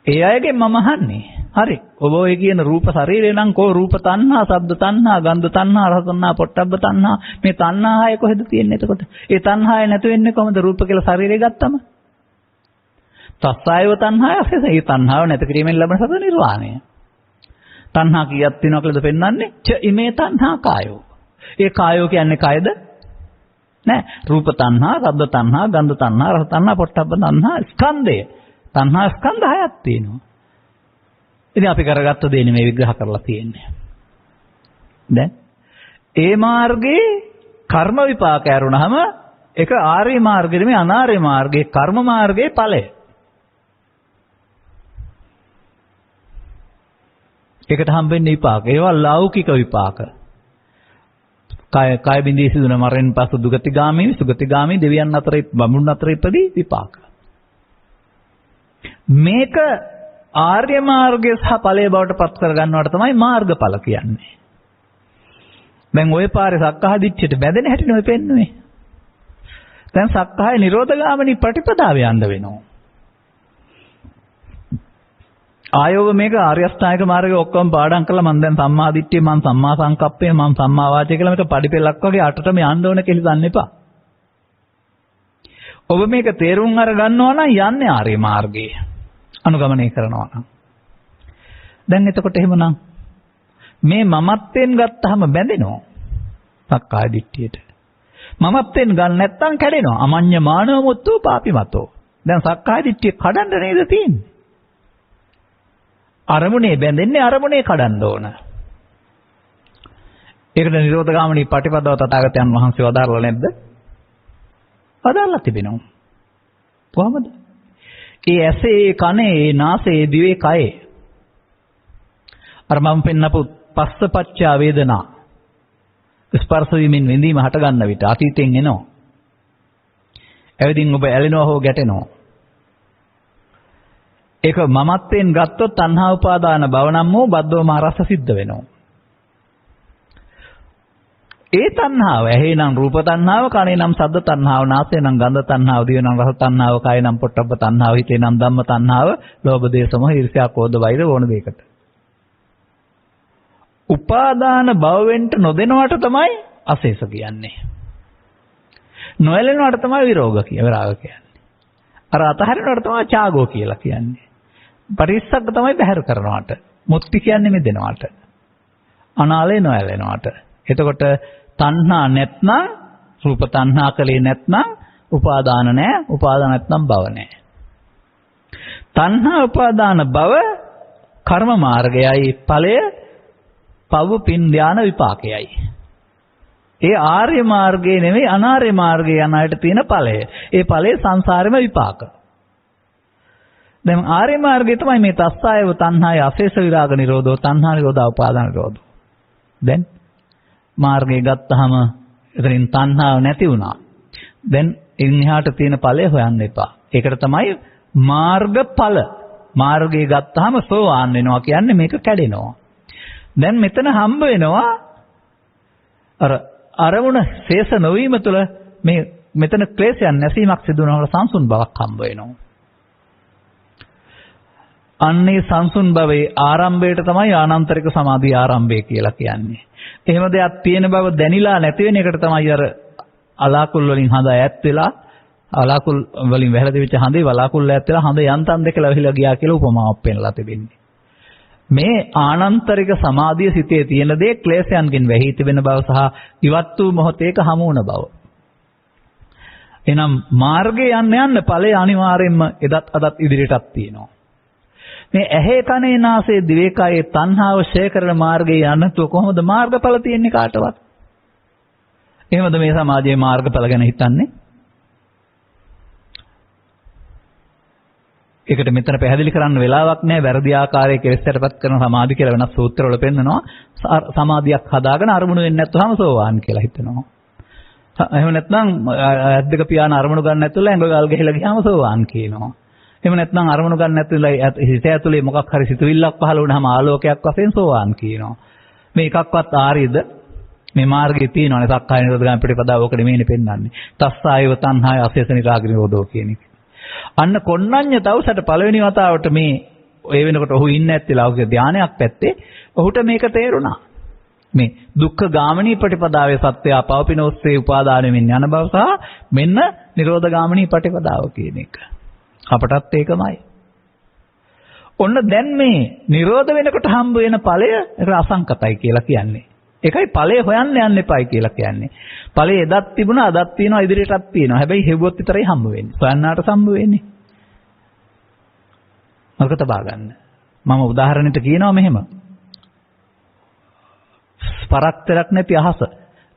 ඒ අයගෙන් මම අහන්නේ. හරි. ඔබ ඔය කියන රූප ශරීරේ නම් කෝ රූප තණ්හා, ශබ්ද තණ්හා, ගන්ධ තණ්හා, රස තණ්හා, පොට්ටබ්බ තණ්හා මේ තණ්හාය කොහෙද තියෙන්නේ එතකොට? ඒ තණ්හාය නැතු වෙන්නේ කොහොමද රූප කියලා ශරීරේ ගත්තම? තස්සායව තණ්හාය අසෙස. ඒ තණ්හාව නැති කිරීමෙන් ලැබෙන සත නිර්වාණය. තණ්හා කීයක් තියෙනවා කියලාද පෙන්වන්නේ? ඉමේ තණ්හා කායෝ. ඒ කායෝ කියන්නේ කයද? නෑ. රූප තණ්හා, ශබ්ද තණ්හා, ගන්ධ තණ්හා, රස තණ්හා, පොට්ටබ්බ තණ්හා ස්කන්ධය. තණ්හා ස්කන්ධ හයක් තියෙනවා. ඉතින් අපි කරගත්ත දේ නෙමෙයි විග්‍රහ කරලා තියෙන්නේ. දැන් ඒ මාර්ගයේ කර්ම විපාක ඇරුණාම ඒක ආර්ය මාර්ගෙ නෙමෙයි අනාර්ය මාර්ගයේ කර්ම මාර්ගයේ ඵලය. ඒකට හම්බෙන්නේ විපාක. ඒවා ලෞකික විපාක. කය බින්දී සිදුන මරෙන් පසු දුගතිගාමී සුගතිගාමී දෙවියන් අතරේ බඹුන් අතරේ ඉපදී විපාක. මේක ආර්ය මාර්ගය සහ ඵලයේ බවට පත් කර ගන්නවට තමයි මාර්ගඵල කියන්නේ. දැන් ওই පාරේ සක්කාය දිට්ඨියට බැඳෙන හැටි නෙවෙයි පෙන්නුවේ. දැන් සක්කාය නිරෝධගාමිනී ප්‍රතිපදාව යන්න වෙනවා. ආයෝව මේක ආර්ය අෂ්ටාංගික මාර්ගයේ ඔක්කොම පාඩම් කරලා මම දැන් සම්මා දිට්ඨිය මම සම්මා සංකප්පය මම සම්මා වාචය කියලා මේක පඩිපෙලක් වගේ අටටම යන්න ඕන කියලා දන්න එපා. ඔබ මේක තේරුම් අර ගන්නවා නම් යන්නේ ආර්ය මාර්ගයේ. අනුගමනය කරනවා නම්. දැන් එතකොට එහෙමනම් මේ මමත්වෙන් ගත්තාම බැඳෙනවා. සක්කාය දිට්ඨියට. මමත්වෙන් ගන්න නැත්නම් කැඩෙනවා. අමඤ්ඤ මානව මුත්තෝ පාපිමතෝ. දැන් සක්කාය දිට්ඨිය කඩන්න නේද තියෙන්නේ? අරමුණේ බැඳෙන්නේ අරමුණේ කඩන්න ඕන. ඒකට නිරෝධගාමිනී ප්‍රතිපදාව තථාගතයන් වහන්සේ වදාරලා නැද්ද? වදාරලා තිබෙනවා. කොහොමද? ඒ ඇසේ, කනේ, නාසයේ, දිවේ, කයේ. අර මම පෙන්නපු පස්සපච්චා වේදනා. ස්පර්ශ වීමෙන් විඳීම හට ගන්න විට අතීතෙන් එනවා. එවෙදින් ඔබ ඇලෙනවා හෝ ගැටෙනවා. ඒක මමත්වෙන් ගත්තොත් තණ්හා උපාදාන භව නම් වූ බද්ධෝ මහරස සිද්ධ වෙනවා. ඒ තණ්හාව ඇහි නම් රූප තණ්හාව, කනේ නම් ශබ්ද තණ්හාව, නාසයේ නම් ගන්ධ තණ්හාව, දිවේ නම් රස තණ්හාව, කයේ නම් පොට්ටබ්බ තණ්හාව, හිතේ නම් ධම්ම තණ්හාව, ලෝභ දේශ මොහ ඊර්ෂ්‍යා ක්‍රෝධ වෛර ඕන දෙයකට. උපාදාන භවෙන්ට නොදෙනවට තමයි අශේෂ කියන්නේ. නොයලෙනවට තමයි විරාග කියන්නේ. අර අතහරිනවට තමයි ඡාගෝ කියලා කියන්නේ. පරිස්සග්ග තමයි බැහැර කරනවට. මුක්ති කියන්නේ මෙදෙනවට. අනාලේ නොයලෙනවට. එතකොට තණ්හා නැත්නම් රූප තණ්හා කලේ නැත්නම් උපාදාන නැහැ. උපාදාන නැත්නම් භව නැහැ. තණ්හා උපාදාන භව කර්ම මාර්ගයයි ඵලය පව පින් ධාන විපාකයයි. ඒ ආර්ය මාර්ගයේ නෙවෙයි අනාර්ය මාර්ගයේ යන අයට තියෙන ඵලය. ඒ ඵලය සංසාරෙම විපාක. දැන් ආර්ය මාර්ගය තමයි මේ තස්සායව තණ්හාය අශේෂ විරාග නිරෝධෝ තණ්හා නිරෝධා උපාදාන නිරෝධෝ. දැන් මාර්ගය ගත්තාම එතනින් තණ්හාව නැති වුණා. දැන් එහාට තියෙන ඵලය හොයන්න එපා. ඒකට තමයි මාර්ගඵල. මාර්ගය ගත්තාම සෝවාන් වෙනවා කියන්නේ මේක කැඩෙනවා. දැන් මෙතන හම්බ වෙනවා අර අරමුණ ශේෂ නොවීම තුළ මේ මෙතන ක්ලේශයන් නැසීමක් සිදු වෙනකොට සංසුන් බවක් හම්බ වෙනවා. අන්නේ සංසුන් භවයේ ආරම්භයට තමයි ආනන්තරික සමාධිය ආරම්භය කියලා කියන්නේ. එහෙම දෙයක් තියෙන බව දැනිලා නැති වෙන එකට තමයි අර අලාකුල් වලින් හඳ ඈත් වෙලා අලාකුල් වලින් වැහලා තිබිච්ච හඳේ වලාකුල් ඈත් වෙලා හඳ යන්තම් දෙකලා විහිලා ගියා කියලා උපමාවක් පෙන්නලා තිබෙන්නේ. මේ ආනන්තරික සමාධිය සිතේ තියෙන දේ ක්ලේශයන්ගෙන් වැහී තිබෙන බව සහ ඉවත් වූ මොහොතේක හමු වුණ බව. එනම් මාර්ගයේ යන්න ඵලය අනිවාර්යෙන්ම එදත් අදත් ඉදිරියටත් තියෙනවා. මේ ඇහි කනේ නාසයේ දිවේ කයේ තණ්හාව ෂය කරන මාර්ගයේ යන්නතෝ කොහොමද මාර්ගඵල තියෙන්නේ කාටවත්? එහෙමද මේ සමාජයේ මාර්ගඵල ගැන හිතන්නේ? ඒකට මෙතන පැහැදිලි කරන්න වෙලාවක් නැහැ. වැරදි ආකාරයේ කෙලෙස්තරපත් කරන සමාධි කියලා වෙනස් සූත්‍රවල පෙන්නනවා. සමාධියක් හදාගෙන අරමුණු වෙන්නේ නැත්නම් සෝවාන් කියලා හිතනවා. එහෙම නැත්නම් ඇද්දක පියාන අරමුණු ගන්න නැතුව ඇඟ ගල් ගහලා ගියාම සෝවාන් කියනවා. එහෙම නැත්නම් අරමුණු ගන්න නැතුව හිත ඇතුලේ මොකක් හරි සිතුවිල්ලක් පහළ වුණාම ආලෝකයක් වශයෙන් සෝවාන් කියනවා. මේ එකක්වත් ආරියද මේ මාර්ගයේ තියෙනවානේ සක්කාය නිරෝධ ගාමී ප්‍රතිපදාව ඔක නෙමෙයිනේ පෙන්වන්නේ. තස්සායව තණ්හාය අශේෂ නිරාග නිරෝධෝ කියන එක. අන්න කොණ්ණඤ්ඤ තවුසට පළවෙනි වතාවට මේ ඒ වෙනකොට ඔහු ඉන්නේ නැත්තේ ලෞකික ධානයක් පැත්තේ. ඔහුට මේක තේරුණා. මේ දුක්ඛ ගාමිනී ප්‍රතිපදාවේ සත්‍යය පවපින ඔස්සේ උපාදානෙමින් යන බව සහ මෙන්න නිරෝධ ගාමිනී ප්‍රතිපදාව කියන එක. අපටත් ඒකමයි. ඔන්න දැන් මේ නිරෝධ වෙනකොට හම්බ වෙන ඵලය ඒක අසංකතයි කියලා කියන්නේ. ඒකයි ඵලය හොයන්න යන්න එපායි කියලා කියන්නේ. ඵලය එදත් තිබුණා අදත් තියෙනවා ඉදිරියටත් තියෙනවා. හැබැයි හෙව්වොත් විතරයි හම්බ වෙන්නේ. සොයන්නාට සම්බ වෙන්නේ. මතක තබා ගන්න. මම උදාහරණෙට කියනවා මෙහෙම. පරක්තරක් නැති අහස.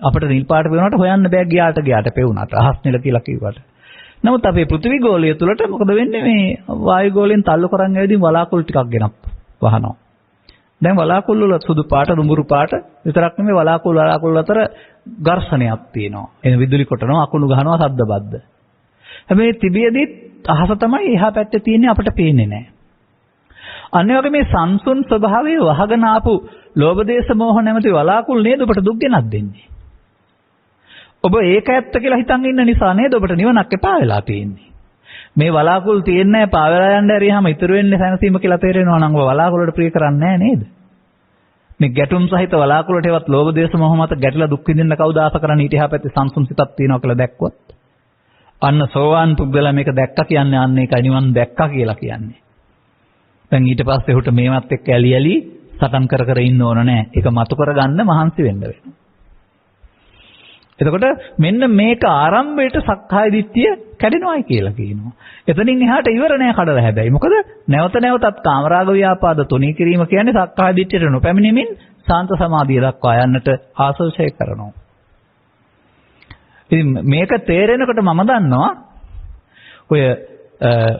අපිට නිල් පාට පෙවුනට හොයන්න බෑ ගියාට පෙවුනට. අහස් නිල කියලා කිව්වට. නමුත් අපේ පෘථිවි ගෝලය තුලට මොකද වෙන්නේ මේ වායු ගෝලයෙන් තල්ලු කරන් ඇවිදින් වලාකුළු ටිකක් ගෙනත් වහනවා. දැන් වලාකුළු වල සුදු පාට දුඹුරු පාට විතරක් නෙමෙයි වලාකුළු අතර ඝර්ෂණයක් තියෙනවා. එන විදුලි කොටනවා අකුණු ගහනවා ශබ්ද බද්ද. හැබැයි තිබියදී අහස තමයි එහා පැත්තේ තියෙන්නේ අපිට පේන්නේ නැහැ. අනිත් වගේ මේ සංසුන් ස්වභාවයේ වහගෙන ආපු ලෝභ දේශ මොහ නැමැති වලාකුළු නේද ඔබට දුක් ගෙනත් දෙන්නේ. ඔබ ඒක ඇත්ත කියලා හිතන් ඉන්න නිසා නේද ඔබට නිවනක් එපා වෙලා තියෙන්නේ. මේ වලාකුළු තියෙන්නේ නැහැ පාවෙලා යන්න ඇරියාම ඉතුරු වෙන්නේ සැනසීම කියලා තේරෙනවා නම් ඔබ වලාකුළු වලට ප්‍රිය කරන්නේ නැහැ නේද? මේ ගැටුම් සහිත වලාකුළු වලටවත් ලෝභ දේශ මොහ මත ගැටලා දුක් විඳින්න කවුද ආස කරන්නේ ඊට එහා පැත්තේ සංසුන් සිතක් තියෙනවා කියලා දැක්කොත් අන්න සෝවාන් පුද්ගලයා මේක දැක්කා කියන්නේ අන්න ඒකයි නිවන් දැක්කා කියලා කියන්නේ. දැන් ඊට පස්සේ උට මේවත් එක්ක ඇලි ඇලි සටන් කර කර ඉන්න ඕන නෑ. ඒක මතු කරගන්න මහන්සි වෙන්න වෙනවා. එතකොට මෙන්න මේක ආරම්භයට සක්කාය දිට්ඨිය කැඩෙනවායි කියලා කියනවා. එතනින් එහාට ඉවර නෑ කඩලා හැබැයි. මොකද නැවත නැවතත් කාමරාග ව්‍යාපාද තුනී කිරීම කියන්නේ සක්කාය දිට්ඨියට නොපැමිණෙමින් සාන්ත සමාධිය දක්වා යන්නට ආශෝෂය කරනවා. ඉතින් මේක තේරෙනකොට මම දන්නවා ඔය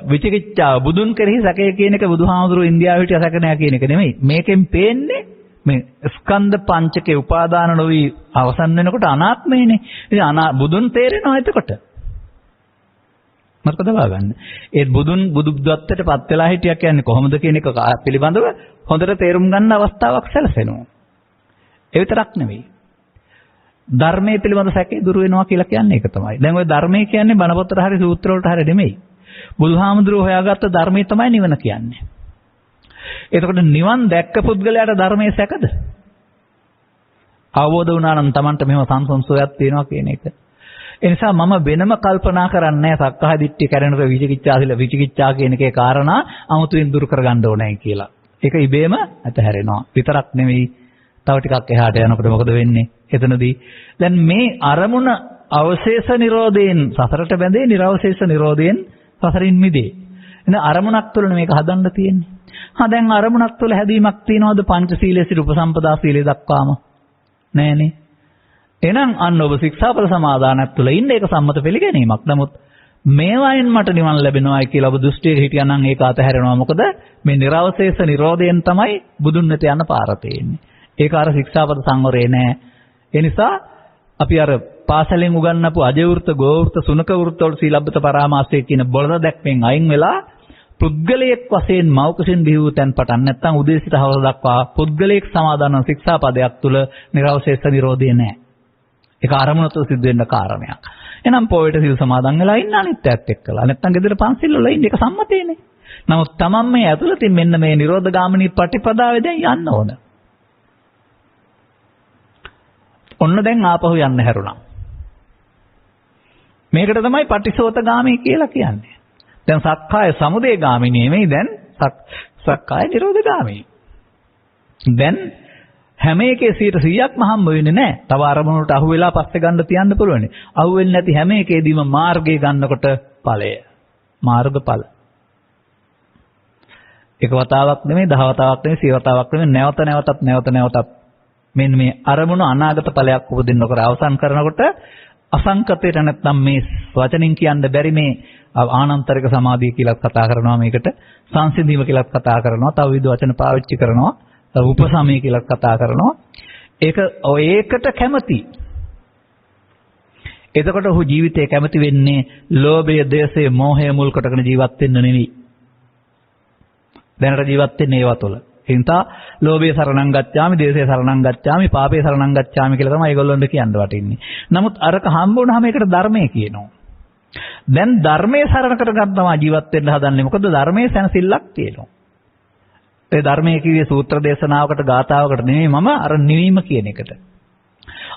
විචිකිච්ඡාව බුදුන් කෙරෙහි සැකය කියන එක බුදුහාමුදුරුවෝ ඉන්දියාවේ හිටිය සැක නෑ කියන එක නෙමෙයි. මේකෙන් පේන්නේ මේ ස්කන්ධ පංචකේ උපාදාන නොවි අවසන් වෙනකොට අනාත්මයනේ. ඉතින් බුදුන් තේරෙනවා එතකොට. මතක තබා ගන්න. ඒ බුදුත්වයට පත් වෙලා හිටියා කියන්නේ කොහොමද කියන එක පිළිබඳව හොඳට තේරුම් ගන්න අවස්ථාවක් සැලසෙනවා. ඒ විතරක් නෙවෙයි. ධර්මයේ පිළිබඳ සැකේ දුර වෙනවා කියලා කියන්නේ ඒක තමයි. දැන් ওই ධර්මයේ කියන්නේ බණපොතට හරි සූත්‍ර වලට හරි නෙමෙයි. බුදුහාමුදුරුවෝ හොයාගත්ත ධර්මයේ තමයි නිවන කියන්නේ. එතකොට නිවන් දැක්ක පුද්ගලයාට ධර්මයේ සැකද? අවබෝධ වුණා නම් Tamanට මෙහෙම සංසංසෝයක් තියෙනවා කියන එක. ඒ නිසා මම වෙනම කල්පනා කරන්නේ නැහැ සක්කාය දිට්ඨිය කැරෙනකොට විචිකිච්ඡා කියන එකේ කාරණා 아무තුවෙන් දුරු කරගන්න ඕනේ කියලා. ඒක ඉබේම අතහැරෙනවා. විතරක් නෙවෙයි තව ටිකක් එහාට යනකොට මොකද වෙන්නේ? එතනදී දැන් මේ අරමුණ අවශේෂ නිරෝධයෙන් සසරට බැඳේ නිර්වශේෂ නිරෝධයෙන් සසරින් මිදේ. එන අරමුණක් තුළ මේක හදන්න තියෙන්නේ. දැන් අරමුණක් තුළ හැදීමක් තියනවාද පංචශීලයේ සිට උපසම්පදා සීලයේ දක්වාම? නෑනේ. එහෙනම් අන්න ඔබ ශික්ෂාපද සමාදානයක් තුළ ඉන්න ඒක සම්මත පිළිගැනීමක්. නමුත් මේවායින් මට නිවන් ලැබෙනවායි කියලා ඔබ දෘෂ්ටියක හිටියා නම් ඒක අතහැරෙනවා. මොකද මේ නිර්වශේෂ නිරෝධයෙන් තමයි බුදුන් වෙත යන පාර තියෙන්නේ. ඒක අර ශික්ෂාපද සංවරේ නෑ. ඒ නිසා අපි අර පාසලෙන් උගන්වපු අජයවෘත, ගෝවෘත, සුනක වෘත වල සීලබ්බත පරාමාසය කියන බොළඳ දැක්මෙන් අයින් වෙලා පුද්ගලයෙක් වශයෙන් මෞකසින් බිහි වූ තැන් පටන් නැත්නම් උදේ සිට හවස දක්වා පුද්ගලයෙක් සමාදන් වන ශික්ෂාපදයක් තුල නිර්වශේෂ නිරෝධය නැහැ. ඒක අරමුණ තුළ සිද්ධ වෙන කාරණයක්. එහෙනම් පොයට සිල් සමාදන් වෙලා ඉන්න අනිත්‍යත් එක්කලා. නැත්තම් ගෙදර පන්සිල් වල ඉන්න එක සම්මතේනේ. නමුත් තමන් මේ ඇතුළතින් මෙන්න මේ නිරෝධගාමිනී ප්‍රතිපදාවේ දැන් යන්න ඕන. ඔන්න දැන් ආපහු යන්න හැරුණා. මේකට තමයි පටිසෝතගාමී කියලා කියන්නේ. දැන් සක්කාය සමුදයගාමිනී නෙමෙයි දැන් සක්කාය නිරෝධගාමී. දැන් හැම එකේ 100%ක්ම හම්බ වෙන්නේ නැහැ. තව අරමුණට අහු වෙලා පස්සේ ගන්න තියන්න පුළුවන්. අහු වෙන්නේ නැති හැම එකේදීම මාර්ගය ගන්නකොට ඵලය. මාර්ගඵල. එක වතාවක් නෙමෙයි 10 වතාවක් නෙමෙයි 100 වතාවක් නෙමෙයි නැවත නැවතත් මෙන්න මේ අරමුණ අනාගත ඵලයක් උපදින්න කර අවසන් කරනකොට අසංකතයට නැත්නම් මේ වචනින් කියන්න බැරි මේ ආනන්තරික සමාධිය කියලා කතා කරනවා මේකට සංසිඳීම කියලා කතා කරනවා තව විවිධ වචන පාවිච්චි කරනවා උපසමය කියලා කතා කරනවා ඒකට කැමති එතකොට ඔහු ජීවිතේ කැමති වෙන්නේ ලෝභය දේශය මෝහය මුල් කොටගෙන ජීවත් වෙන්න නෙවෙයි දැනට ජීවත් වෙන්නේ ඒවා තුළ හින්දා ලෝභය සරණං ගච්ඡාමි දේශය සරණං ගච්ඡාමි පාපේ සරණං ගච්ඡාමි කියලා තමයි ඒගොල්ලොන්ට කියන්න වටින්නේ. නමුත් අරක හම්බ වුණාම ඒකට ධර්මය කියනවා. දැන් ධර්මයේ සරණ කරගන්නවා ජීවත් වෙන්න හදන්නේ. මොකද ධර්මයේ සැනසෙල්ලක් තියෙනවා. ඒ ධර්මයේ කිව්වේ සූත්‍ර දේශනාවකට ගාථාවකට නෙමෙයි මම අර නිවීම කියන එකට.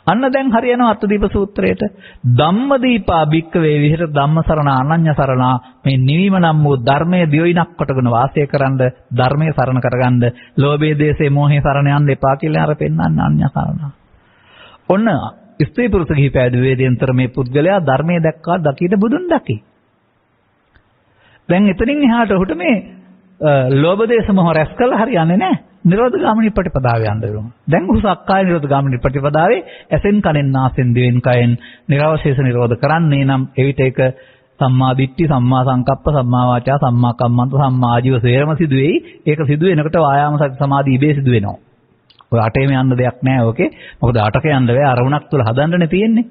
අන්න දැන් හරියනවා අත්දීප සූත්‍රයට ධම්මදීපා භික්කවේ විහෙර ධම්මසරණ අනඤ්‍ය සරණ මේ නිවීම නම් වූ ධර්මයේ දියොයිනක් කොටගෙන වාසය කරන්ද ධර්මයේ සරණ කරගන්න ලෝභයේ දේශේ මොහේ සරණ යන්න එපා කියලා අර පෙන්වන්න අඤ්‍ය සරණ. ඔන්න ස්ත්‍රී පුරුෂ ගිහි පැවිදි වේදෙන්තර මේ පුද්ගලයා ධර්මයේ දැක්කා දකිට බුදුන් දකි. දැන් එතනින් එහාට ඔහුට මේ ලෝභ දේශ මොහ රැස් කළා හරියන්නේ නැහැ. නිරෝධගාමිනී ප්‍රතිපදාවේ යන්න වෙනවා. දැන් උස අක්කාය නිරෝධගාමිනී ප්‍රතිපදාවේ ඇසෙන් කනෙන් නාසෙන් දිවෙන් කයෙන් නිර්වශේෂ නිරෝධ කරන්නේ නම් එවිට ඒක සම්මා දිට්ඨි සම්මා සංකප්ප සම්මා වාචා සම්මා කම්මන්ත සම්මා ආජීව සේරම සිදු වෙයි. ඒක සිදු වෙනකොට වායාම සති සමාධි ඉබේ සිදු වෙනවා. ඔය අටේම යන්න දෙයක් නැහැ ඕකේ. මොකද අටක යන්න බෑ අරමුණක් තුල හදන්නනේ තියෙන්නේ.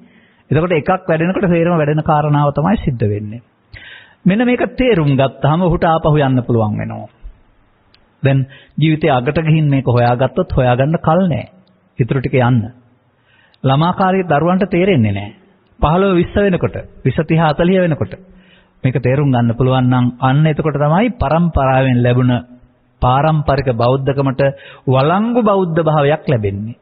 එතකොට එකක් වැඩෙනකොට සේරම වැඩෙන කාරණාව තමයි සිද්ධ වෙන්නේ. මෙන්න මේක තේරුම් ගත්තාම ඔහුට ආපහු යන්න පුළුවන් වෙනවා. දැන් ජීවිතේ අගට ගිහින් මේක හොයාගත්තොත් හොයාගන්න කල් නැහැ. ඊටු ටික යන්න. ළමාකාරී දරුවන්ට තේරෙන්නේ නැහැ. 15 20 වෙනකොට 20 30 40 වෙනකොට මේක තේරුම් ගන්න පුළුවන් නම් අන්න එතකොට තමයි පරම්පරාවෙන් ලැබුණ පාරම්පරික බෞද්ධකමට වළංගු බෞද්ධ භාවයක් ලැබෙන්නේ.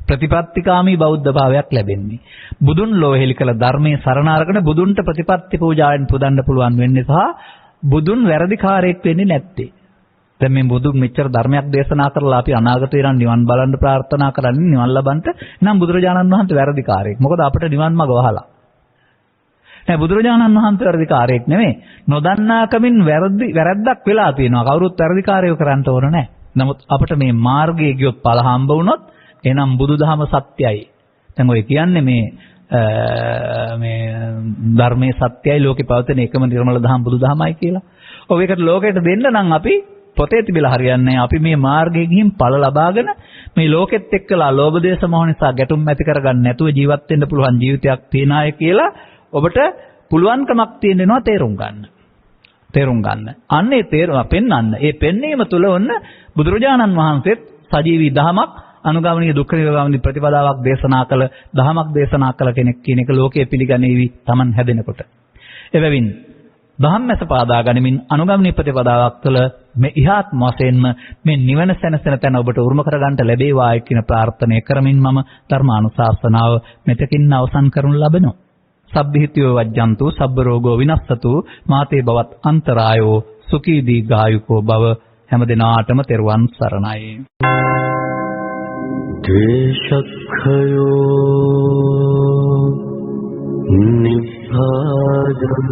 ප්‍රතිපත්තිකාමී බෞද්ධ භාවයක් ලැබෙන්නේ. බුදුන් ලෝහෙලි කළ ධර්මයේ සරණ අරගෙන බුදුන්ට ප්‍රතිපත්ති පූජාවෙන් පුදන්න පුළුවන් වෙන්නේ සහ බුදුන් වැරදිකාරයෙක් වෙන්නේ නැත්තේ. දැන් මේ බුදුන් මෙච්චර ධර්මයක් දේශනා කරලා අපි අනාගතේ නම් නිවන් බලන්න ප්‍රාර්ථනා කරන්නේ නිවන් ලබන්න නම් බුදුරජාණන් වහන්සේ වැරදිකාරයෙක්. මොකද අපිට නිවන් මඟ වහලා. නෑ බුදුරජාණන් වහන්සේ වැරදිකාරයෙක් නෙමෙයි. නොදන්නාකමින් වැරද්දක් වෙලා තියෙනවා. කවුරුත් වැරදිකාරයෝ කරන්න ඕන නෑ. නමුත් අපිට මේ මාර්ගයේ ගියොත් ඵල හම්බ වුණොත් එහෙනම් බුදුදහම සත්‍යයි. දැන් ඔය කියන්නේ මේ ධර්මයේ සත්‍යයි ලෝකේ පවතින එකම නිර්මල දහම් බුදුදහමයි කියලා. ඔය එකට ලෝකයට දෙන්න නම් අපි පොතේ තිබිලා හරියන්නේ අපි මේ මාර්ගයේ ගිහින් ඵල ලබාගෙන මේ ලෝකෙත් එක්කලා ලෝභ දේශ මොහ නිසා ගැටුම් ඇති කරගන්න නැතුව ජීවත් වෙන්න පුළුවන් ජීවිතයක් තියන අය කියලා ඔබට පුළුවන්කමක් තියෙනවා තේරුම් ගන්න. තේරුම් ගන්න. අන්නේ තේරුම පෙන්වන්න. ඒ පෙන්වීම තුළ ඔන්න බුදුරජාණන් වහන්සේත් සජීවී දහමක් අනුගමනීය දුක්ඛ නිරෝධගාමිනී ප්‍රතිපදාවක් දේශනා කළ දහමක් දේශනා කළ කෙනෙක් කියන එක ලෝකයේ පිළිගනීවි Taman හැදෙනකොට. එබැවින් ධම්මස පාදා ගනිමින් අනුගමනීය ප්‍රතිපදාවක් තුළ මේ ඉහාත්ම වශයෙන්ම මේ නිවන සැනසෙන තැන ඔබට උරුම කරගන්න ලැබේවායි කියන ප්‍රාර්ථනාව කරමින් මම ධර්මානුශාසනාව මෙතකින් අවසන් කරනු ලබනවා. සබ්බිහිතියෝ වජ්ජන්තු සබ්බ රෝගෝ විනස්සතු මාතේ බවත් අන්තරායෝ සුඛී දීඝායුකෝ භව හැම දිනාටම තෙරුවන් සරණයි. ද්වේෂක්ඛයෝ නිබ්බාදං